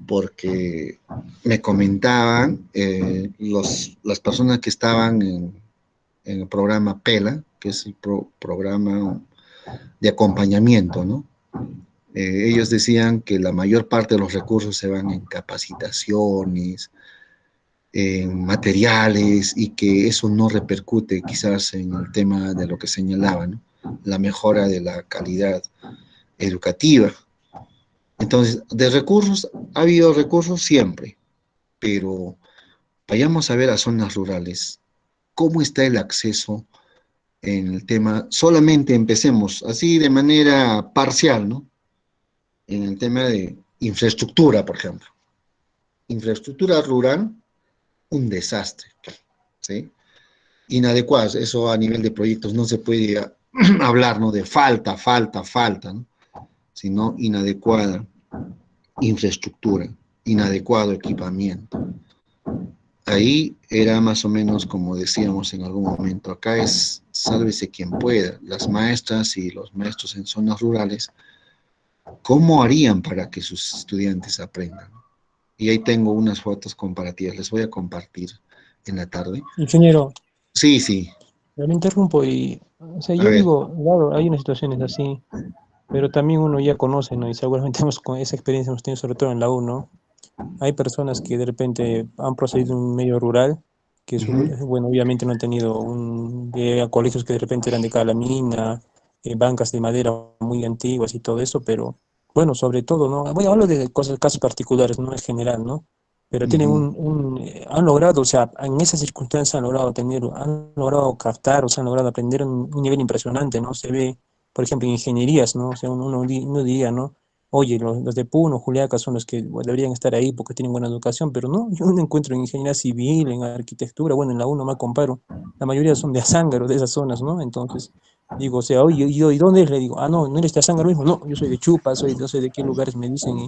Porque me comentaban las personas que estaban en el programa PELA, que es el programa de acompañamiento, ¿no? Ellos decían que la mayor parte de los recursos se van en capacitaciones, en materiales, y que eso no repercute quizás en el tema de lo que señalaban, ¿no? La mejora de la calidad educativa. Entonces, de recursos, ha habido recursos siempre, pero vayamos a ver a zonas rurales, cómo está el acceso en el tema, solamente empecemos así de manera parcial, ¿no? En el tema de infraestructura, por ejemplo. Infraestructura rural, un desastre, ¿sí? Inadecuadas, eso a nivel de proyectos no se puede hablar, ¿no? De falta, ¿no? Sino inadecuada infraestructura, inadecuado equipamiento. Ahí era más o menos como decíamos en algún momento, acá es sálvese quien pueda. Las maestras y los maestros en zonas rurales, ¿cómo harían para que sus estudiantes aprendan? Y ahí tengo unas fotos comparativas, les voy a compartir en la tarde. Ingeniero, Sí, sí, yo le interrumpo y, o sea, a yo ver. digo, claro, hay unas situaciones así, pero también uno ya conoce, ¿no? Y seguramente hemos, con esa experiencia hemos tenido sobre todo en la U, ¿no? Hay personas que de repente han procedido en un medio rural, que Uh-huh. bueno, obviamente no han tenido colegios que de repente eran de calamina, bancas de madera muy antiguas y todo eso, pero bueno, sobre todo, ¿no? Bueno, hablo de cosas, casos particulares, no en general, ¿no? Pero tienen Uh-huh. han logrado, o sea, en esas circunstancias han logrado captar, o sea, han logrado aprender un nivel impresionante, ¿no? Se ve, por ejemplo, en ingenierías, ¿no? O sea, uno diría, ¿no? Oye, los de Puno, Juliaca son los que bueno, deberían estar ahí porque tienen buena educación, pero no, yo no encuentro en ingeniería civil, en arquitectura, bueno, en la UNO más comparo, la mayoría son de Azángaro, de esas zonas, ¿no? Entonces, digo, o sea, oye, ¿y dónde es? Le digo, ah, no, no eres de Azángaro mismo, no, yo soy de Chupa, no sé de qué lugares me dicen,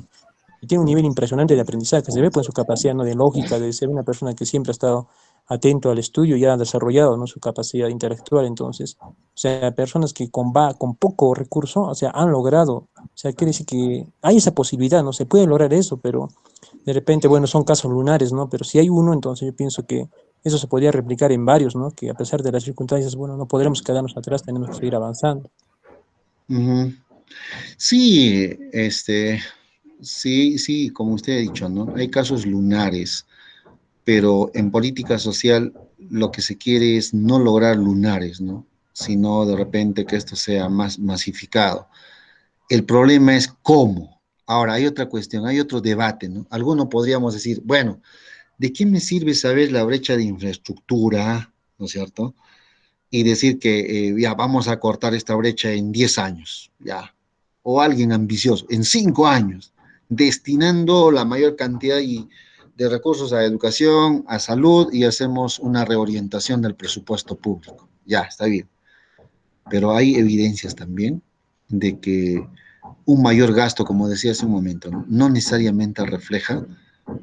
y tiene un nivel impresionante de aprendizaje, se ve pues su capacidad, ¿no? De lógica, de ser una persona que siempre ha estado atento al estudio y ha desarrollado, ¿no? Su capacidad intelectual, entonces, o sea, personas que con poco recurso, o sea, han logrado, o sea, quiere decir que hay esa posibilidad, ¿no? Se puede lograr eso, pero de repente, bueno, son casos lunares, ¿no? Pero si hay uno, entonces yo pienso que eso se podría replicar en varios, ¿no? Que a pesar de las circunstancias, bueno, no podremos quedarnos atrás, tenemos que seguir avanzando. Uh-huh. Sí, sí, sí, como usted ha dicho, ¿no? Hay casos lunares, pero en política social lo que se quiere es no lograr lunares, ¿no? Sino de repente que esto sea más masificado. El problema es cómo. Ahora, hay otra cuestión, hay otro debate, ¿no? Algunos podríamos decir, bueno, ¿de qué me sirve saber la brecha de infraestructura, ¿no es cierto? Y decir que ya vamos a cortar esta brecha en 10 años, ya. O alguien ambicioso, en 5 años, destinando la mayor cantidad de recursos a educación, a salud, y hacemos una reorientación del presupuesto público. Ya, está bien. Pero hay evidencias también de que un mayor gasto, como decía hace un momento, no necesariamente refleja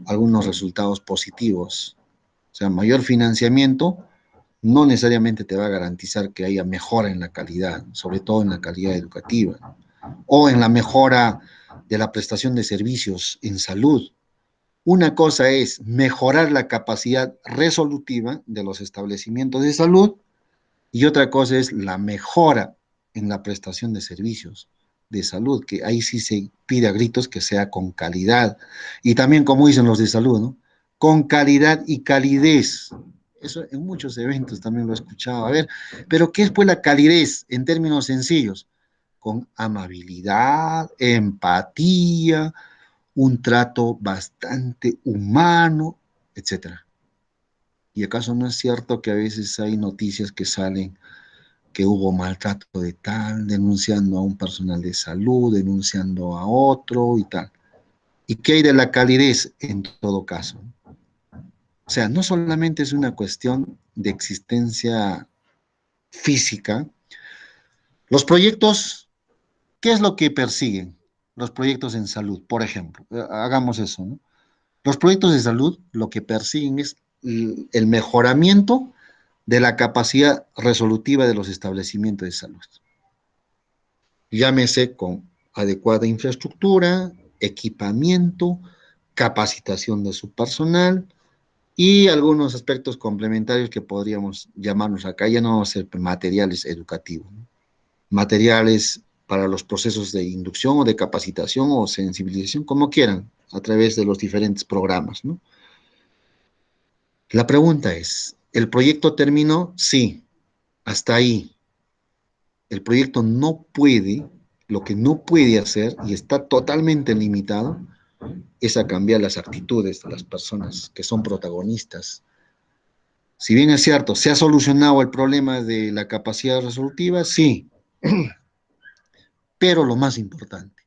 algunos resultados positivos. O sea, mayor financiamiento no necesariamente te va a garantizar que haya mejora en la calidad, sobre todo en la calidad educativa, o en la mejora de la prestación de servicios en salud. Una cosa es mejorar la capacidad resolutiva de los establecimientos de salud, y otra cosa es la mejora en la prestación de servicios de salud, que ahí sí se pide a gritos que sea con calidad. Y también, como dicen los de salud, ¿no? Con calidad y calidez. Eso en muchos eventos también lo he escuchado. A ver, pero ¿qué es pues la calidez en términos sencillos? Con amabilidad, empatía, un trato bastante humano, etcétera. ¿Y acaso no es cierto que a veces hay noticias que salen que hubo maltrato de tal, denunciando a un personal de salud, denunciando a otro y tal? ¿Y qué hay de la calidez en todo caso? O sea, no solamente es una cuestión de existencia física. Los proyectos, ¿qué es lo que persiguen? Los proyectos en salud, por ejemplo. Hagamos eso, ¿no? Los proyectos de salud lo que persiguen es el mejoramiento de la capacidad resolutiva de los establecimientos de salud. Llámese con adecuada infraestructura, equipamiento, capacitación de su personal y algunos aspectos complementarios que podríamos llamarnos acá, ya no ser materiales educativos, ¿no? Materiales para los procesos de inducción o de capacitación o sensibilización, como quieran, a través de los diferentes programas, ¿no? La pregunta es, ¿el proyecto terminó? Sí, hasta ahí. El proyecto no puede, lo que no puede hacer y está totalmente limitado, es a cambiar las actitudes de las personas que son protagonistas. Si bien es cierto, se ha solucionado el problema de la capacidad resolutiva, sí, pero lo más importante,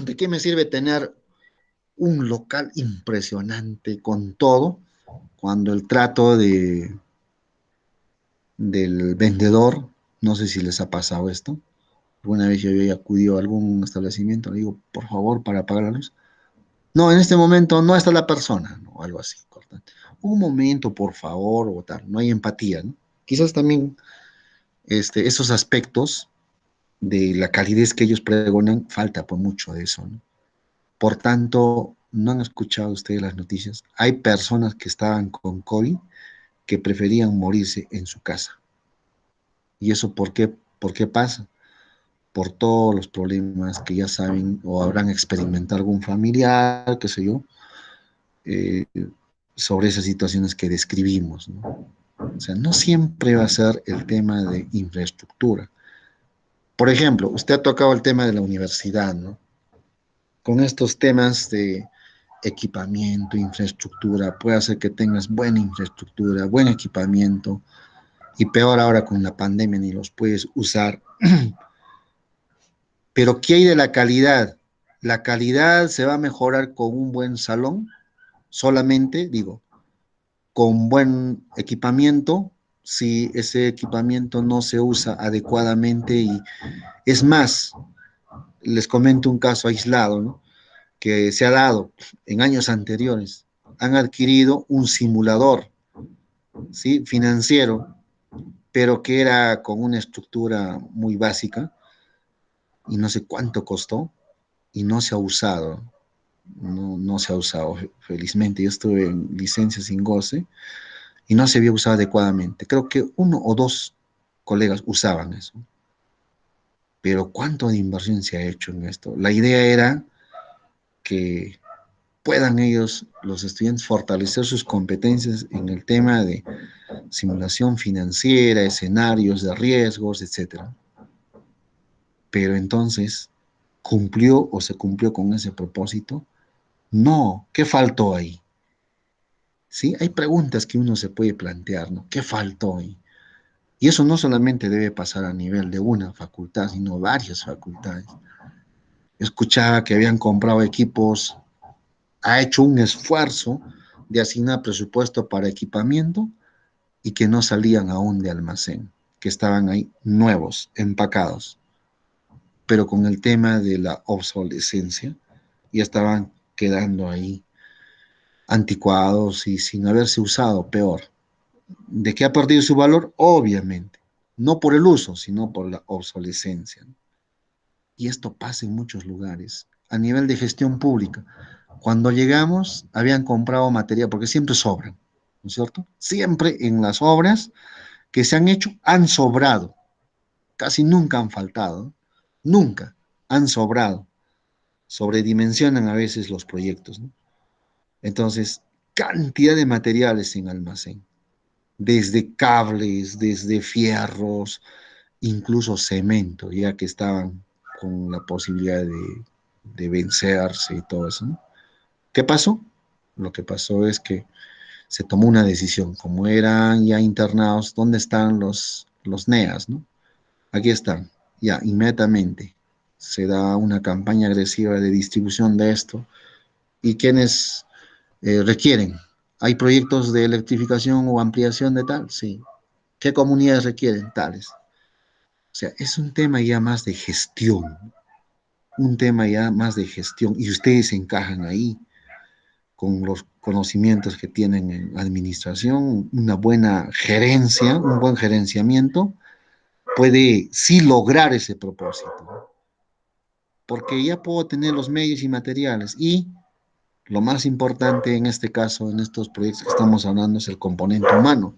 ¿de qué me sirve tener un local impresionante con todo cuando el trato del vendedor, no sé si les ha pasado esto, alguna vez yo había acudido a algún establecimiento, le digo, por favor, para pagar la luz. No, en este momento no está la persona, ¿no? Algo así, cortante. Un momento, por favor, o tal, no hay empatía, ¿no? Quizás también esos aspectos de la calidez que ellos pregonan, falta por mucho de eso, ¿no? Por tanto, no han escuchado ustedes las noticias. Hay personas que estaban con COVID que preferían morirse en su casa. ¿Y eso por qué pasa? Por todos los problemas que ya saben o habrán experimentado algún familiar, qué sé yo, eh, sobre esas situaciones que describimos, ¿no? O sea, no siempre va a ser el tema de infraestructura. Por ejemplo, usted ha tocado el tema de la universidad, ¿no? Con estos temas de equipamiento, infraestructura, puede hacer que tengas buena infraestructura, buen equipamiento, y peor ahora con la pandemia ni los puedes usar. Pero ¿qué hay de la calidad? ¿La calidad se va a mejorar con un buen salón? Solamente, digo, con buen equipamiento, si ese equipamiento no se usa adecuadamente y es más, les comento un caso aislado, ¿no? Que se ha dado en años anteriores. Han adquirido un simulador, ¿sí? Financiero, pero que era con una estructura muy básica y no sé cuánto costó y no se ha usado. No se ha usado, felizmente. Yo estuve en licencia sin goce y no se había usado adecuadamente. Creo que uno o dos colegas usaban eso. Pero ¿cuánto de inversión se ha hecho en esto? La idea era que puedan ellos, los estudiantes, fortalecer sus competencias en el tema de simulación financiera, escenarios de riesgos, etcétera. Pero entonces, ¿cumplió o se cumplió con ese propósito? No, ¿qué faltó ahí? ¿Sí? Hay preguntas que uno se puede plantear, ¿no? ¿Qué faltó ahí? Y eso no solamente debe pasar a nivel de una facultad, sino varias facultades. Escuchaba que habían comprado equipos, ha hecho un esfuerzo de asignar presupuesto para equipamiento y que no salían aún de almacén, que estaban ahí nuevos, empacados, pero con el tema de la obsolescencia ya estaban quedando ahí anticuados y sin haberse usado, peor. ¿De qué ha perdido su valor? Obviamente, no por el uso, sino por la obsolescencia. Y esto pasa en muchos lugares, a nivel de gestión pública. Cuando llegamos, habían comprado material, porque siempre sobran, ¿no es cierto? Siempre en las obras que se han hecho han sobrado, casi nunca han faltado, nunca han sobrado, sobredimensionan a veces los proyectos, ¿no? Entonces, cantidad de materiales en almacén, desde cables, desde fierros, incluso cemento, ya que estaban con la posibilidad de vencerse y todo eso, ¿no? ¿Qué pasó? Lo que pasó es que se tomó una decisión. Como eran ya internados, ¿dónde están los NEAs, no? Aquí están, ya, inmediatamente se da una campaña agresiva de distribución de esto. ¿Y quienes requieren? ¿Hay proyectos de electrificación o ampliación de tal? Sí. ¿Qué comunidades requieren? Tales. O sea, es un tema ya más de gestión, un tema ya más de gestión, y ustedes encajan ahí con los conocimientos que tienen en administración, una buena gerencia, un buen gerenciamiento, puede sí lograr ese propósito, porque ya puedo tener los medios y materiales, y lo más importante en este caso, en estos proyectos que estamos hablando, es el componente humano.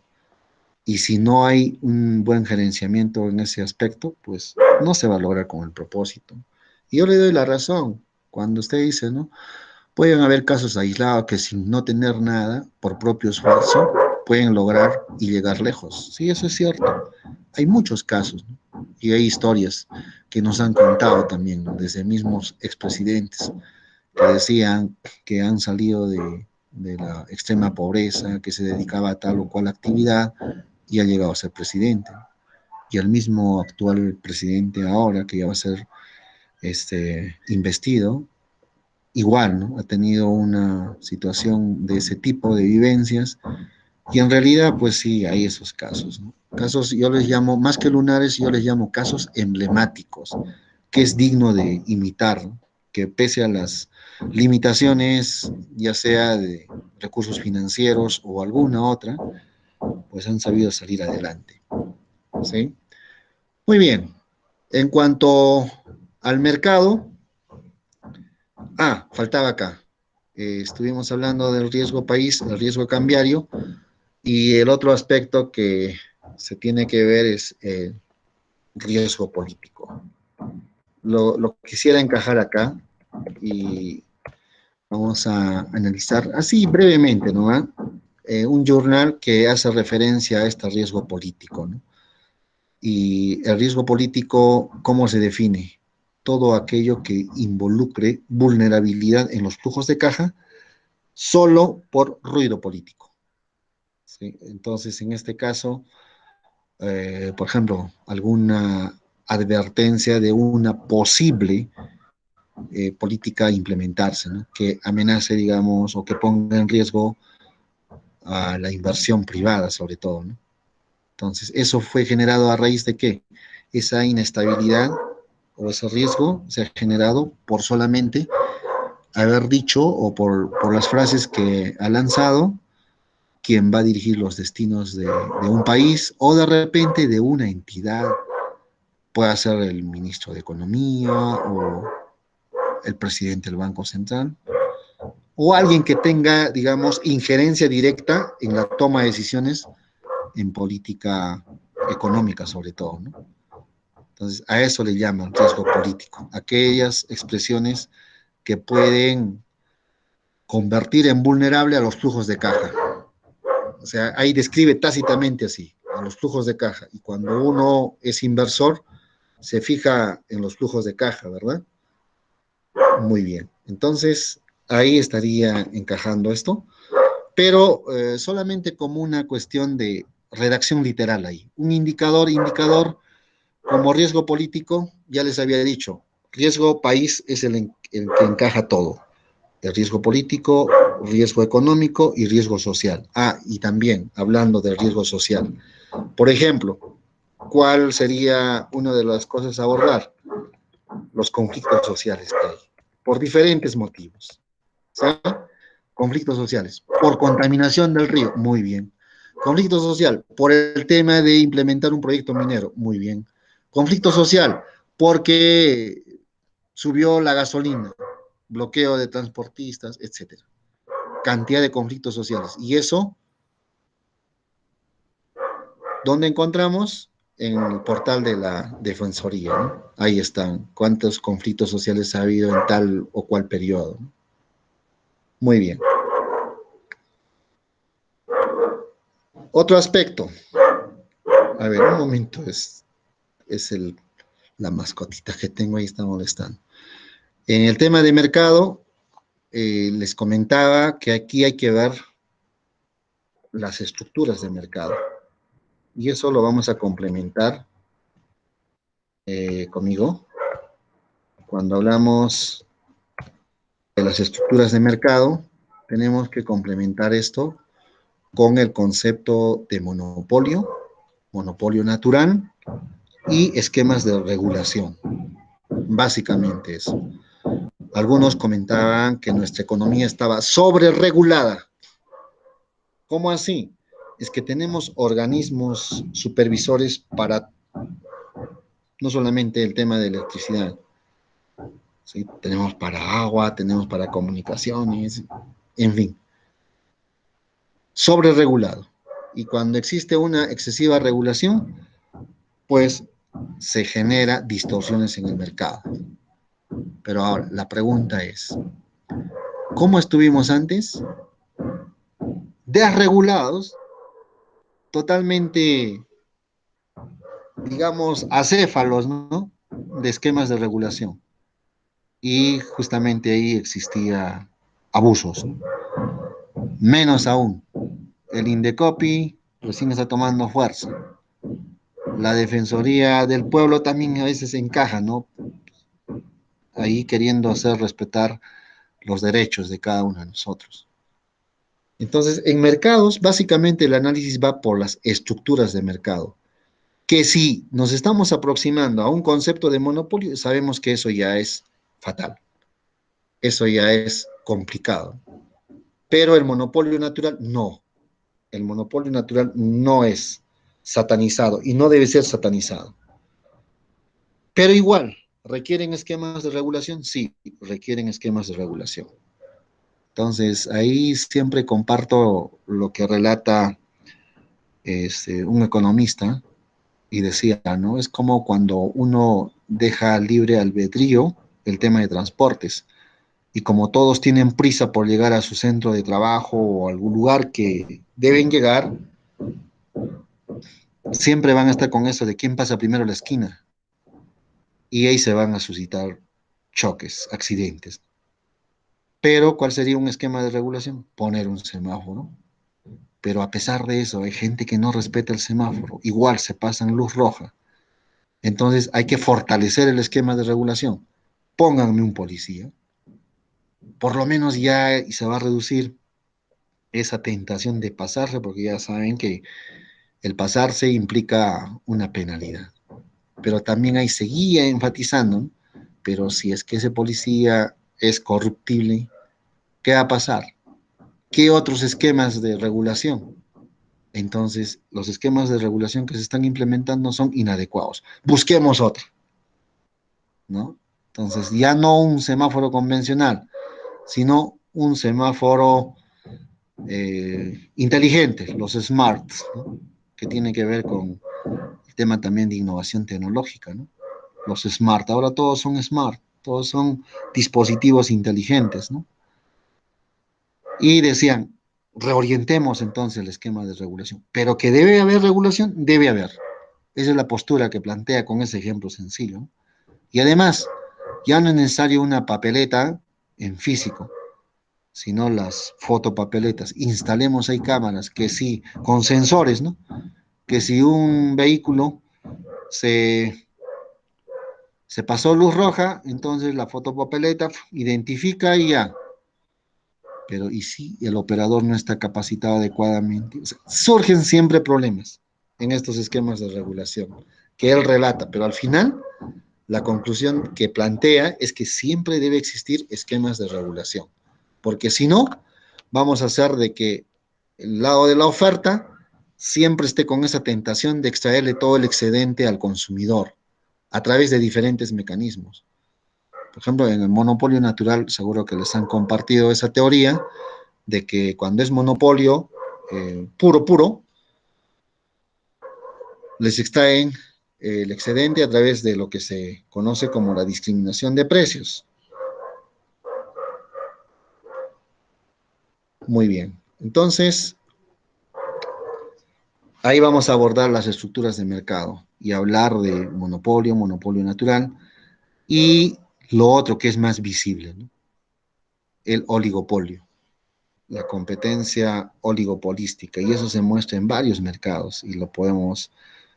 Y si no hay un buen gerenciamiento en ese aspecto, pues no se va a lograr con el propósito. Y yo le doy la razón cuando usted dice, ¿no? Pueden haber casos aislados que sin no tener nada, por propio esfuerzo, pueden lograr y llegar lejos. Sí, eso es cierto. Hay muchos casos, ¿no? Y hay historias que nos han contado también, ¿no? Desde mismos expresidentes que decían que han salido de la extrema pobreza, que se dedicaba a tal o cual actividad y ha llegado a ser presidente. Y el mismo actual presidente ahora, que ya va a ser investido, igual, ¿no? Ha tenido una situación de ese tipo de vivencias y en realidad, pues sí, hay esos casos, ¿no? Casos, yo les llamo, más que lunares, yo les llamo casos emblemáticos, que es digno de imitar, ¿no? Que pese a las limitaciones, ya sea de recursos financieros o alguna otra, pues han sabido salir adelante, ¿sí? Muy bien. En cuanto al mercado, faltaba acá. Estuvimos hablando del riesgo país, el riesgo cambiario, y el otro aspecto que se tiene que ver es el riesgo político. Lo quisiera encajar acá y vamos a analizar así brevemente, ¿no? Un journal que hace referencia a este riesgo político, ¿no? Y el riesgo político, ¿cómo se define? Todo aquello que involucre vulnerabilidad en los flujos de caja solo por ruido político, ¿sí? Entonces, en este caso, por ejemplo, alguna advertencia de una posible política a implementarse, ¿no? Que amenace, digamos, o que ponga en riesgo a la inversión privada, sobre todo, ¿no? Entonces, eso fue generado a raíz de qué? Esa inestabilidad o ese riesgo se ha generado por solamente haber dicho o por las frases que ha lanzado quien va a dirigir los destinos de un país o de repente de una entidad. Puede ser el ministro de Economía o el presidente del Banco Central o alguien que tenga, digamos, injerencia directa en la toma de decisiones en política económica sobre todo, ¿no? Entonces, a eso le llaman riesgo político, aquellas expresiones que pueden convertir en vulnerable a los flujos de caja. O sea, ahí describe tácitamente así, a los flujos de caja. Y cuando uno es inversor, se fija en los flujos de caja, ¿verdad? Muy bien. Entonces, ahí estaría encajando esto, pero solamente como una cuestión de redacción literal ahí. Un indicador como riesgo político, ya les había dicho, riesgo país es el que encaja todo. El riesgo político, riesgo económico y riesgo social. Y también hablando del riesgo social. Por ejemplo, ¿cuál sería una de las cosas a abordar? Los conflictos sociales que hay, por diferentes motivos. ¿Sí? Conflictos sociales. Por contaminación del río, muy bien. Conflicto social, por el tema de implementar un proyecto minero, muy bien. Conflicto social, porque subió la gasolina, bloqueo de transportistas, etcétera. Cantidad de conflictos sociales. Y eso, ¿dónde encontramos? En el portal de la Defensoría, ¿no? Ahí están, cuántos conflictos sociales ha habido en tal o cual periodo, ¿no? Muy bien. Otro aspecto. A ver, un momento, es la mascotita que tengo ahí, está molestando. En el tema de mercado, les comentaba que aquí hay que ver las estructuras de mercado. Y eso lo vamos a complementar conmigo cuando hablamos de las estructuras de mercado. Tenemos que complementar esto con el concepto de monopolio, monopolio natural y esquemas de regulación. Básicamente eso. Algunos comentaban que nuestra economía estaba sobreregulada. ¿Cómo así? Es que tenemos organismos supervisores para no solamente el tema de electricidad, ¿sí? Tenemos para agua, tenemos para comunicaciones, en fin, sobreregulado. Y cuando existe una excesiva regulación, pues se genera distorsiones en el mercado. Pero ahora, la pregunta es, ¿cómo estuvimos antes? Desregulados, totalmente, digamos, acéfalos, ¿no? De esquemas de regulación. Y justamente ahí existía abusos, ¿no? Menos aún, el Indecopi recién está tomando fuerza. La Defensoría del Pueblo también a veces encaja, ¿no? Ahí queriendo hacer respetar los derechos de cada uno de nosotros. Entonces, en mercados, básicamente el análisis va por las estructuras de mercado, que si nos estamos aproximando a un concepto de monopolio, sabemos que eso ya es fatal, eso ya es complicado. Pero el monopolio natural, no. El monopolio natural no es satanizado y no debe ser satanizado. Pero igual, ¿requieren esquemas de regulación? Sí, requieren esquemas de regulación. Entonces, ahí siempre comparto lo que relata un economista y decía, ¿no? Es como cuando uno deja libre albedrío el tema de transportes y como todos tienen prisa por llegar a su centro de trabajo o algún lugar que deben llegar, siempre van a estar con eso de quién pasa primero la esquina y ahí se van a suscitar choques, accidentes. Pero, ¿cuál sería un esquema de regulación? Poner un semáforo. Pero a pesar de eso, hay gente que no respeta el semáforo. Igual se pasa en luz roja. Entonces, hay que fortalecer el esquema de regulación. Pónganme un policía. Por lo menos ya se va a reducir esa tentación de pasarse, porque ya saben que el pasarse implica una penalidad. Pero también ahí seguía enfatizando, ¿no? Pero si es que ese policía es corruptible, ¿qué va a pasar? ¿Qué otros esquemas de regulación? Entonces, los esquemas de regulación que se están implementando son inadecuados. Busquemos otro, ¿no? Entonces, ya no un semáforo convencional, sino un semáforo inteligente, los smarts, ¿no? Que tiene que ver con el tema también de innovación tecnológica, ¿no? Los smart, ahora todos son smart, todos son dispositivos inteligentes, ¿no? Y decían, reorientemos entonces el esquema de regulación, pero que debe haber regulación, debe haber. Esa es la postura que plantea con ese ejemplo sencillo, ¿no? Y además, ya no es necesario una papeleta en físico, sino las fotopapeletas. Instalemos ahí cámaras que sí, con sensores, ¿no? Que si un vehículo se pasó luz roja, entonces la fotopapeleta identifica y ya. Pero ¿y si el operador no está capacitado adecuadamente? O sea, surgen siempre problemas en estos esquemas de regulación que él relata, pero al final la conclusión que plantea es que siempre debe existir esquemas de regulación, porque si no, vamos a hacer de que el lado de la oferta siempre esté con esa tentación de extraerle todo el excedente al consumidor a través de diferentes mecanismos. Por ejemplo, en el monopolio natural, seguro que les han compartido esa teoría de que cuando es monopolio puro, les extraen el excedente a través de lo que se conoce como la discriminación de precios. Muy bien. Entonces, ahí vamos a abordar las estructuras de mercado y hablar de monopolio, monopolio natural y lo otro que es más visible, ¿no? El oligopolio. la competencia oligopolística, y eso se muestra en varios mercados y lo podemos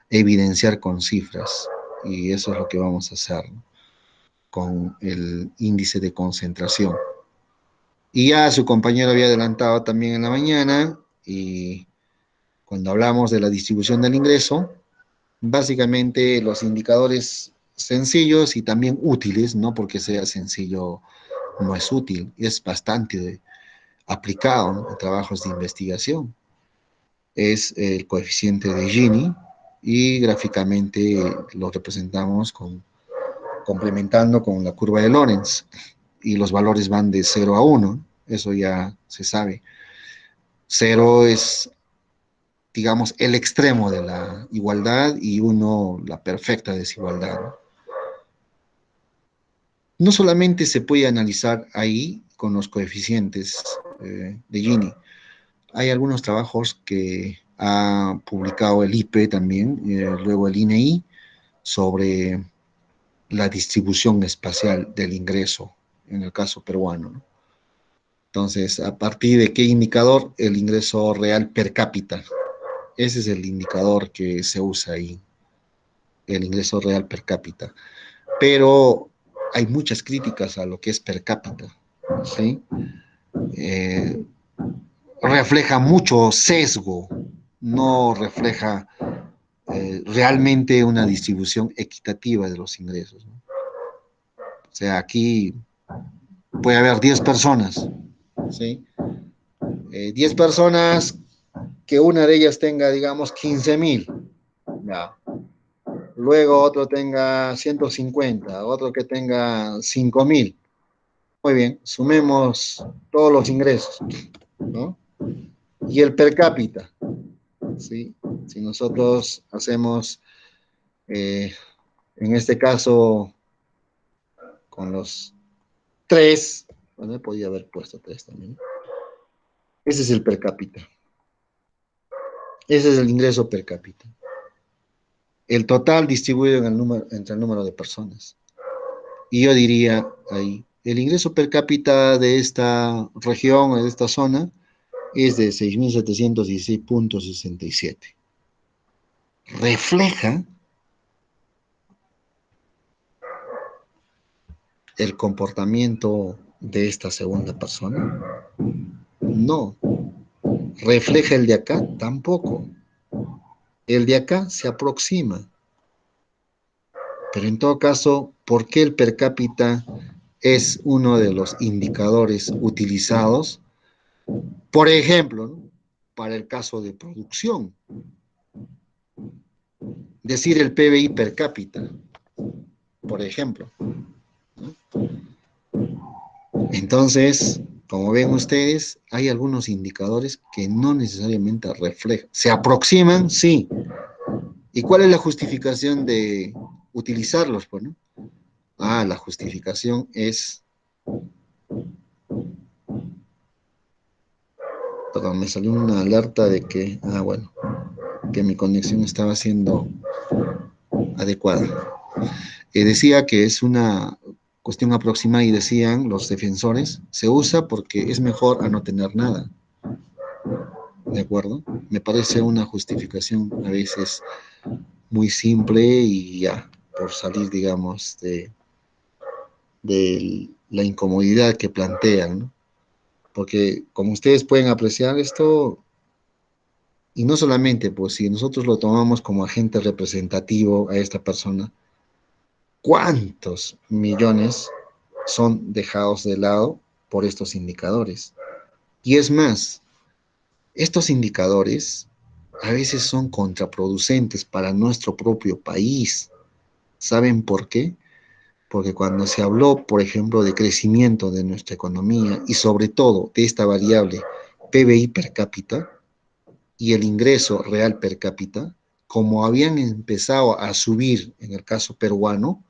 evidenciar con cifras, y eso es lo que vamos a hacer, ¿no?, con el índice de concentración. Y ya su compañero había adelantado también en la mañana, y cuando hablamos de la distribución del ingreso, básicamente los indicadores sencillos y también útiles, no porque sea sencillo no es útil, es bastante aplicado, ¿no?, en trabajos de investigación, es el coeficiente de Gini, y gráficamente lo representamos complementando con la curva de Lorenz, y los valores van de 0 a 1, eso ya se sabe. 0 es, digamos, el extremo de la igualdad, y 1 la perfecta desigualdad, ¿no? No solamente se puede analizar ahí con los coeficientes de Gini, hay algunos trabajos que ha publicado el IPE también, luego el INEI, sobre la distribución espacial del ingreso, en el caso peruano, ¿no? Entonces, ¿a partir de qué indicador? El ingreso real per cápita. Ese es el indicador que se usa ahí, el ingreso real per cápita. Pero hay muchas críticas a lo que es per cápita, ¿sí? Eh, Refleja mucho sesgo, no refleja realmente una distribución equitativa de los ingresos, ¿no? O sea, aquí puede haber 10 personas, ¿sí? 10 personas, que una de ellas tenga, digamos, 15,000, ya. Luego otro tenga 150, otro que tenga 5,000. Muy bien, sumemos todos los ingresos, ¿no? Y el per cápita, ¿sí? Si nosotros hacemos, en este caso, con los 3, bueno, podía haber puesto 3 también. Ese es el per cápita. Ese es el ingreso per cápita. El total distribuido en el número, entre el número de personas. Y yo diría ahí, el ingreso per cápita de esta región, de esta zona, es de 6.716.67. ¿Refleja el comportamiento de esta segunda persona? No. ¿Refleja el de acá? Tampoco. El de acá se aproxima. Pero en todo caso, ¿por qué el per cápita es uno de los indicadores utilizados? Por ejemplo, ¿no?, para el caso de producción. Decir el PBI per cápita, por ejemplo, ¿no? Entonces, como ven ustedes, hay algunos indicadores que no necesariamente reflejan. ¿Se aproximan? Sí. ¿Y cuál es la justificación de utilizarlos, pues, no? La justificación es... Perdón, me salió una alerta de que, bueno, que mi conexión estaba siendo adecuada. Decía que es una cuestión aproximada, y decían los defensores, se usa porque es mejor a no tener nada. ¿De acuerdo? Me parece una justificación a veces muy simple, y ya, por salir, digamos, de la incomodidad que plantean, ¿no? Porque como ustedes pueden apreciar esto, y no solamente, pues si nosotros lo tomamos como agente representativo a esta persona, ¿cuántos millones son dejados de lado por estos indicadores? Y es más, estos indicadores a veces son contraproducentes para nuestro propio país. ¿Saben por qué? Porque cuando se habló, por ejemplo, de crecimiento de nuestra economía, y sobre todo de esta variable PBI per cápita y el ingreso real per cápita, como habían empezado a subir en el caso peruano,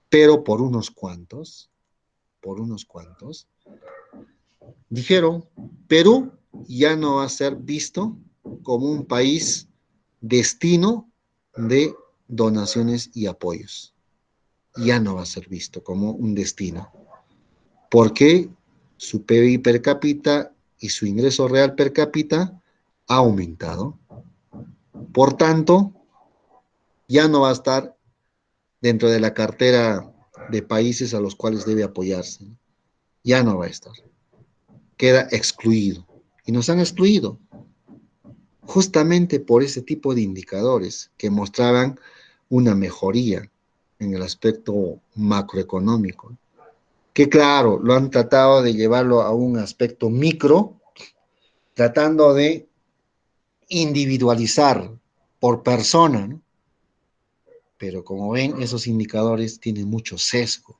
pero por unos cuantos, dijeron, Perú ya no va a ser visto como un país destino de donaciones y apoyos. Ya no va a ser visto como un destino, porque su PIB per cápita y su ingreso real per cápita ha aumentado. Por tanto, ya no va a estar dentro de la cartera de países a los cuales debe apoyarse. Ya no va a estar. Queda excluido. Y nos han excluido justamente por ese tipo de indicadores que mostraban una mejoría en el aspecto macroeconómico. Que claro, lo han tratado de llevarlo a un aspecto micro, tratando de individualizar por persona, ¿no? Pero como ven, esos indicadores tienen mucho sesgo.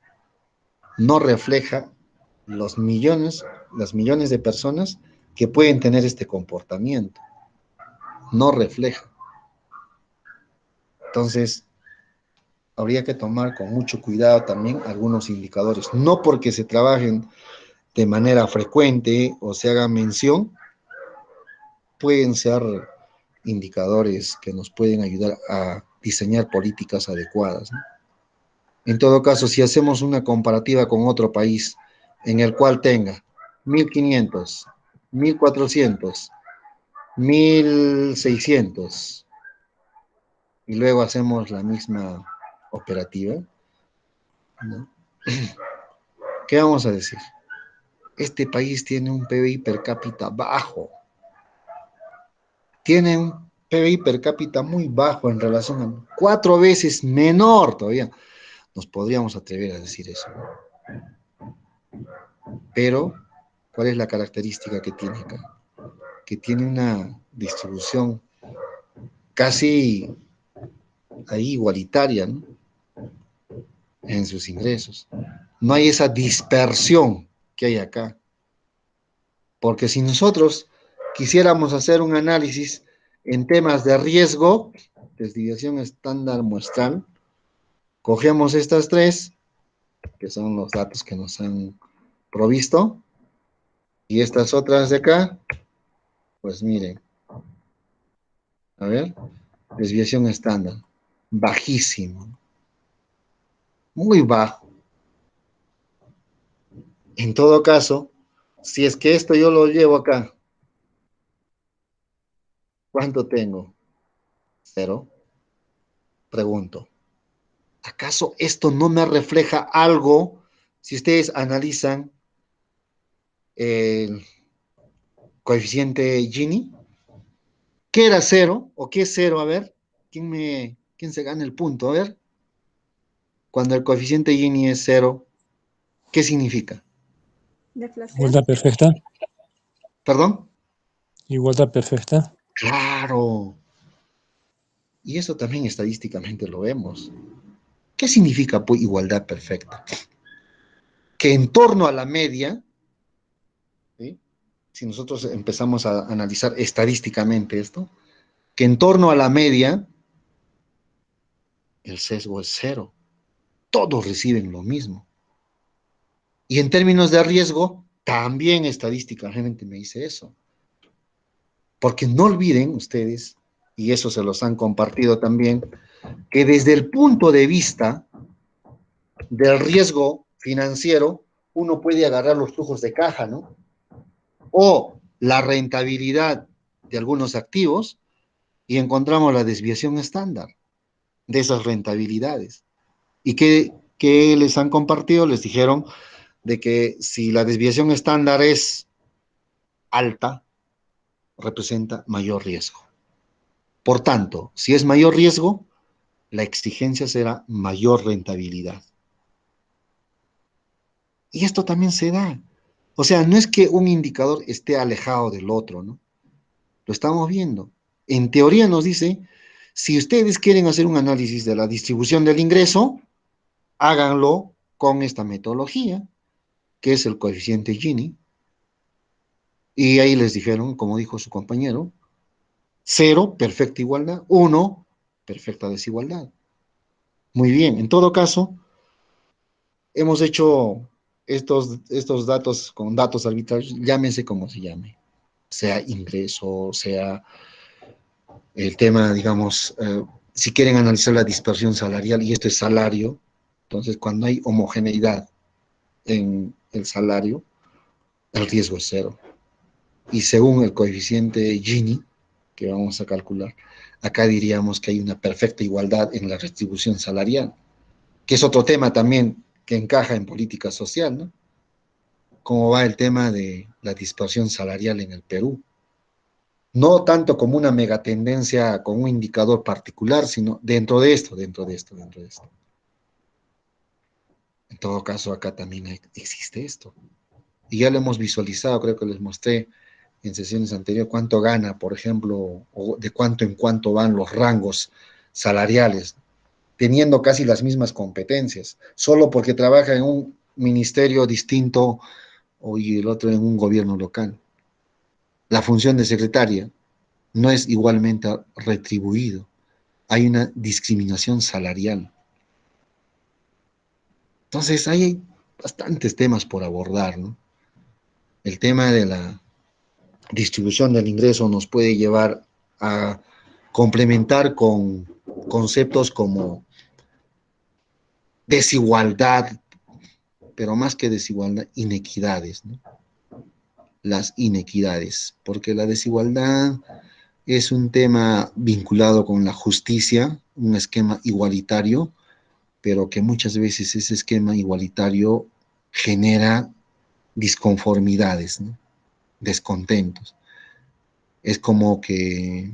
No refleja las millones de personas que pueden tener este comportamiento. No refleja. Entonces, habría que tomar con mucho cuidado también algunos indicadores. No porque se trabajen de manera frecuente o se haga mención, pueden ser indicadores que nos pueden ayudar a diseñar políticas adecuadas, ¿no? En todo caso, si hacemos una comparativa con otro país en el cual tenga 1.500, 1.400, 1.600 y luego hacemos la misma operativa, ¿no? ¿Qué vamos a decir? Este país tiene un PBI per cápita bajo, tiene un PBI per cápita muy bajo en relación a 4 veces menor todavía. Nos podríamos atrever a decir eso. Pero, ¿cuál es la característica que tiene acá? Que tiene una distribución casi ahí igualitaria, ¿no? En sus ingresos. No hay esa dispersión que hay acá. Porque si nosotros quisiéramos hacer un análisis en temas de riesgo, desviación estándar muestral, cogemos estas tres, que son los datos que nos han provisto, y estas otras de acá, pues miren, a ver, desviación estándar, bajísimo, muy bajo. En todo caso, si es que esto yo lo llevo acá, ¿cuánto tengo? 0. Pregunto, ¿acaso esto no me refleja algo? Si ustedes analizan el coeficiente Gini, ¿qué era 0 o qué es 0? A ver, ¿quién se gana el punto? A ver, cuando el coeficiente Gini es 0, ¿qué significa? Deflación. Igualdad perfecta. ¿Perdón? Igualdad perfecta. Claro. Y eso también estadísticamente lo vemos. ¿Qué significa, pues, igualdad perfecta? Que en torno a la media, ¿sí? Si nosotros empezamos a analizar estadísticamente esto, que en torno a la media, el sesgo es 0. Todos reciben lo mismo. Y en términos de riesgo, también estadísticamente me dice eso. Porque no olviden ustedes, y eso se los han compartido también, que desde el punto de vista del riesgo financiero, uno puede agarrar los flujos de caja, ¿no? O la rentabilidad de algunos activos y encontramos la desviación estándar de esas rentabilidades. ¿Y qué les han compartido? Les dijeron de que si la desviación estándar es alta, representa mayor riesgo. Por tanto, si es mayor riesgo, la exigencia será mayor rentabilidad. Y esto también se da. O sea, no es que un indicador esté alejado del otro, ¿no? Lo estamos viendo. En teoría nos dice, si ustedes quieren hacer un análisis de la distribución del ingreso, háganlo con esta metodología, que es el coeficiente Gini. Y ahí les dijeron, como dijo su compañero, 0, perfecta igualdad, 1, perfecta desigualdad. Muy bien, en todo caso, hemos hecho estos datos con datos arbitrarios, llámese como se llame, sea ingreso, sea el tema, digamos, si quieren analizar la dispersión salarial, y esto es salario, entonces cuando hay homogeneidad en el salario, el riesgo es 0. y según el coeficiente Gini, que vamos a calcular, acá diríamos que hay una perfecta igualdad en la retribución salarial, que es otro tema también que encaja en política social, ¿no? Cómo va el tema de la dispersión salarial en el Perú. No tanto como una megatendencia con un indicador particular, sino dentro de esto, dentro de esto, dentro de esto. En todo caso, acá también existe esto. Y ya lo hemos visualizado, creo que les mostré en sesiones anteriores cuánto gana, por ejemplo, o de cuánto en cuánto van los rangos salariales, teniendo casi las mismas competencias, solo porque trabaja en un ministerio distinto y el otro en un gobierno local. La función de secretaria no es igualmente retribuido. Hay una discriminación salarial. Entonces, hay bastantes temas por abordar, ¿no? El tema de la distribución del ingreso nos puede llevar a complementar con conceptos como desigualdad, pero más que desigualdad, inequidades, ¿no? Las inequidades, porque la desigualdad es un tema vinculado con la justicia, un esquema igualitario, pero que muchas veces ese esquema igualitario genera disconformidades, ¿no? Descontentos. Es como que,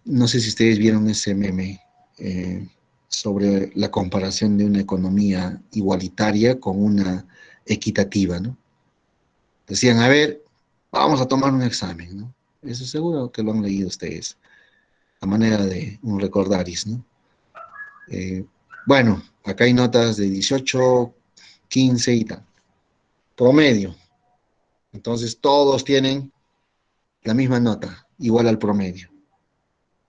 no sé si ustedes vieron ese meme sobre la comparación de una economía igualitaria con una equitativa, ¿no? Decían, a ver, vamos a tomar un examen, ¿no? Eso seguro que lo han leído ustedes, a manera de un recordaris, ¿no? Eh, bueno, acá hay notas de 18, 15 y tal, promedio. Entonces todos tienen la misma nota, igual al promedio.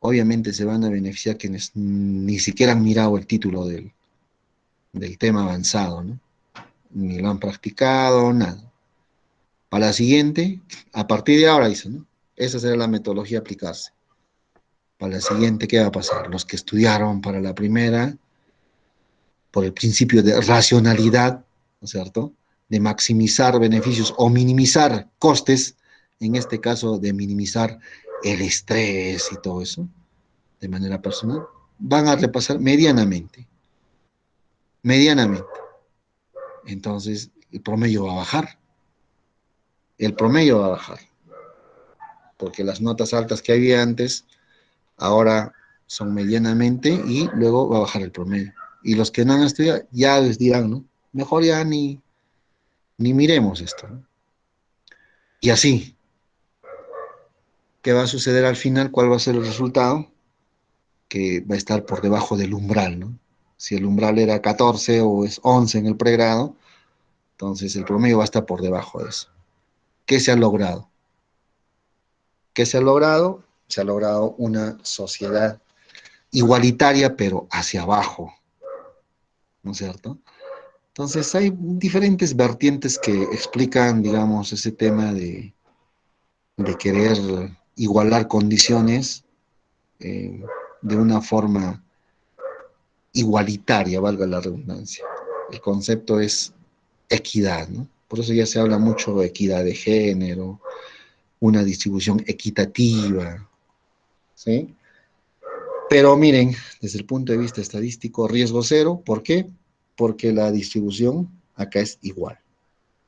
Obviamente se van a beneficiar quienes ni siquiera han mirado el título del tema avanzado, ¿no? Ni lo han practicado, nada. Para la siguiente, a partir de ahora, dice, ¿no? Esa será la metodología a aplicarse. Para la siguiente, ¿qué va a pasar? Los que estudiaron para la primera, por el principio de racionalidad, ¿no es cierto?, de maximizar beneficios o minimizar costes, en este caso de minimizar el estrés y todo eso, de manera personal, van a repasar medianamente, medianamente. Entonces, el promedio va a bajar, el promedio va a bajar, porque las notas altas que había antes, ahora son medianamente y luego va a bajar el promedio. Y los que no han estudiado ya les dirán, ¿no? Mejor ya ni miremos esto, ¿no? Y así, ¿qué va a suceder al final? ¿Cuál va a ser el resultado? Que va a estar por debajo del umbral, ¿no? Si el umbral era 14 o es 11 en el pregrado, entonces el promedio va a estar por debajo de eso. ¿Qué se ha logrado? ¿Qué se ha logrado? Se ha logrado una sociedad igualitaria, pero hacia abajo, ¿no es cierto? Entonces hay diferentes vertientes que explican, digamos, ese tema de querer igualar condiciones de una forma igualitaria, valga la redundancia. El concepto es equidad, ¿no? Por eso ya se habla mucho de equidad de género, una distribución equitativa, ¿sí? Pero miren, desde el punto de vista estadístico, riesgo cero. ¿Por qué? Porque la distribución acá es igual,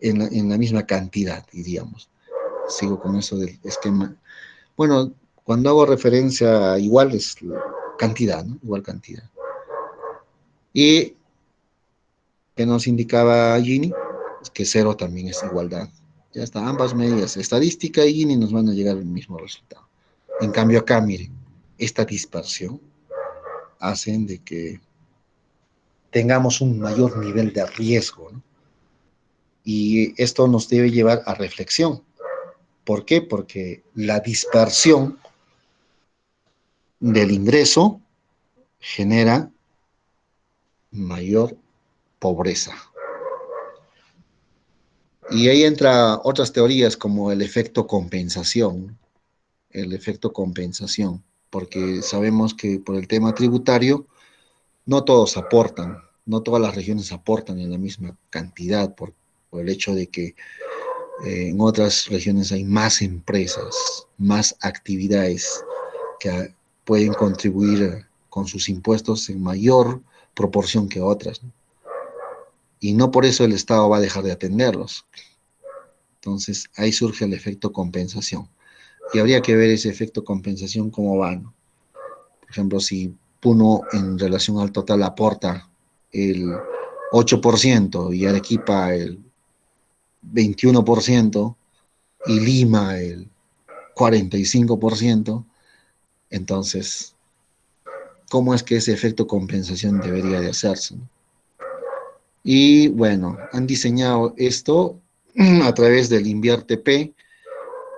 en la misma cantidad, diríamos. Sigo con eso del esquema. Bueno, cuando hago referencia a igual es cantidad, ¿no? Igual cantidad. Y que nos indicaba Gini, es que cero también es igualdad. Ya está, ambas medidas, estadística y Gini, nos van a llegar al mismo resultado. En cambio acá, miren, esta dispersión hacen de que tengamos un mayor nivel de riesgo, ¿no? Y esto nos debe llevar a reflexión. ¿Por qué? Porque la dispersión del ingreso genera mayor pobreza. Y ahí entra otras teorías como el efecto compensación, porque sabemos que por el tema tributario no todos aportan, no todas las regiones aportan en la misma cantidad por el hecho de que En otras regiones hay más empresas, más actividades que pueden contribuir con sus impuestos en mayor proporción que otras, ¿no? Y no por eso el Estado va a dejar de atenderlos. Entonces, ahí surge el efecto compensación. Y habría que ver ese efecto compensación cómo va, ¿no? Por ejemplo, si Puno en relación al total aporta el 8% y Arequipa el 21% y Lima el 45%, entonces, ¿cómo es que ese efecto compensación debería de hacerse, ¿no? Y bueno, han diseñado esto a través del Invierte P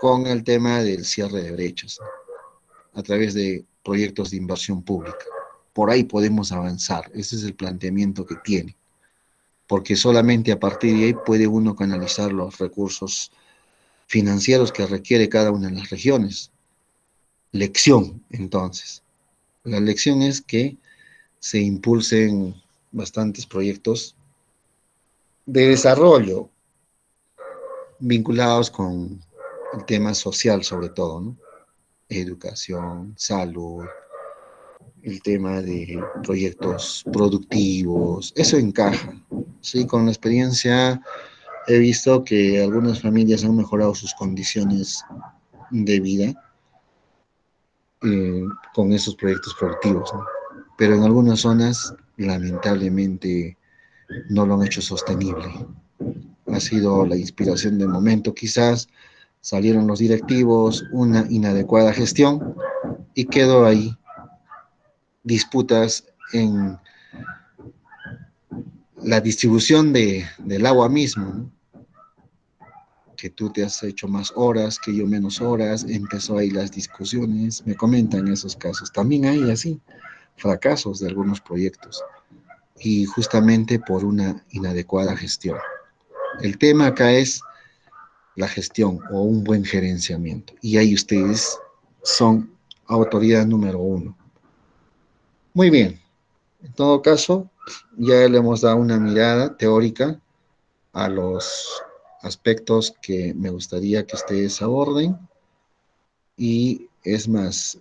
con el tema del cierre de brechas, ¿no? A través de proyectos de inversión pública. Por ahí podemos avanzar, ese es el planteamiento que tiene, porque solamente a partir de ahí puede uno canalizar los recursos financieros que requiere cada una de las regiones. Lección, entonces. La lección es que se impulsen bastantes proyectos de desarrollo vinculados con el tema social sobre todo, ¿no? Educación, salud, el tema de proyectos productivos, eso encaja. Sí, con la experiencia he visto que algunas familias han mejorado sus condiciones de vida con esos proyectos productivos, ¿no? Pero en algunas zonas, lamentablemente, no lo han hecho sostenible. Ha sido la inspiración del momento, quizás salieron los directivos, una inadecuada gestión y quedó ahí disputas en la distribución del agua mismo, ¿no? Que tú te has hecho más horas, que yo menos horas, empezó ahí las discusiones, me comentan esos casos. También hay así fracasos de algunos proyectos y justamente por una inadecuada gestión. El tema acá es la gestión o un buen gerenciamiento y ahí ustedes son autoridad número uno. Muy bien, en todo caso, ya le hemos dado una mirada teórica a los aspectos que me gustaría que ustedes aborden y es más,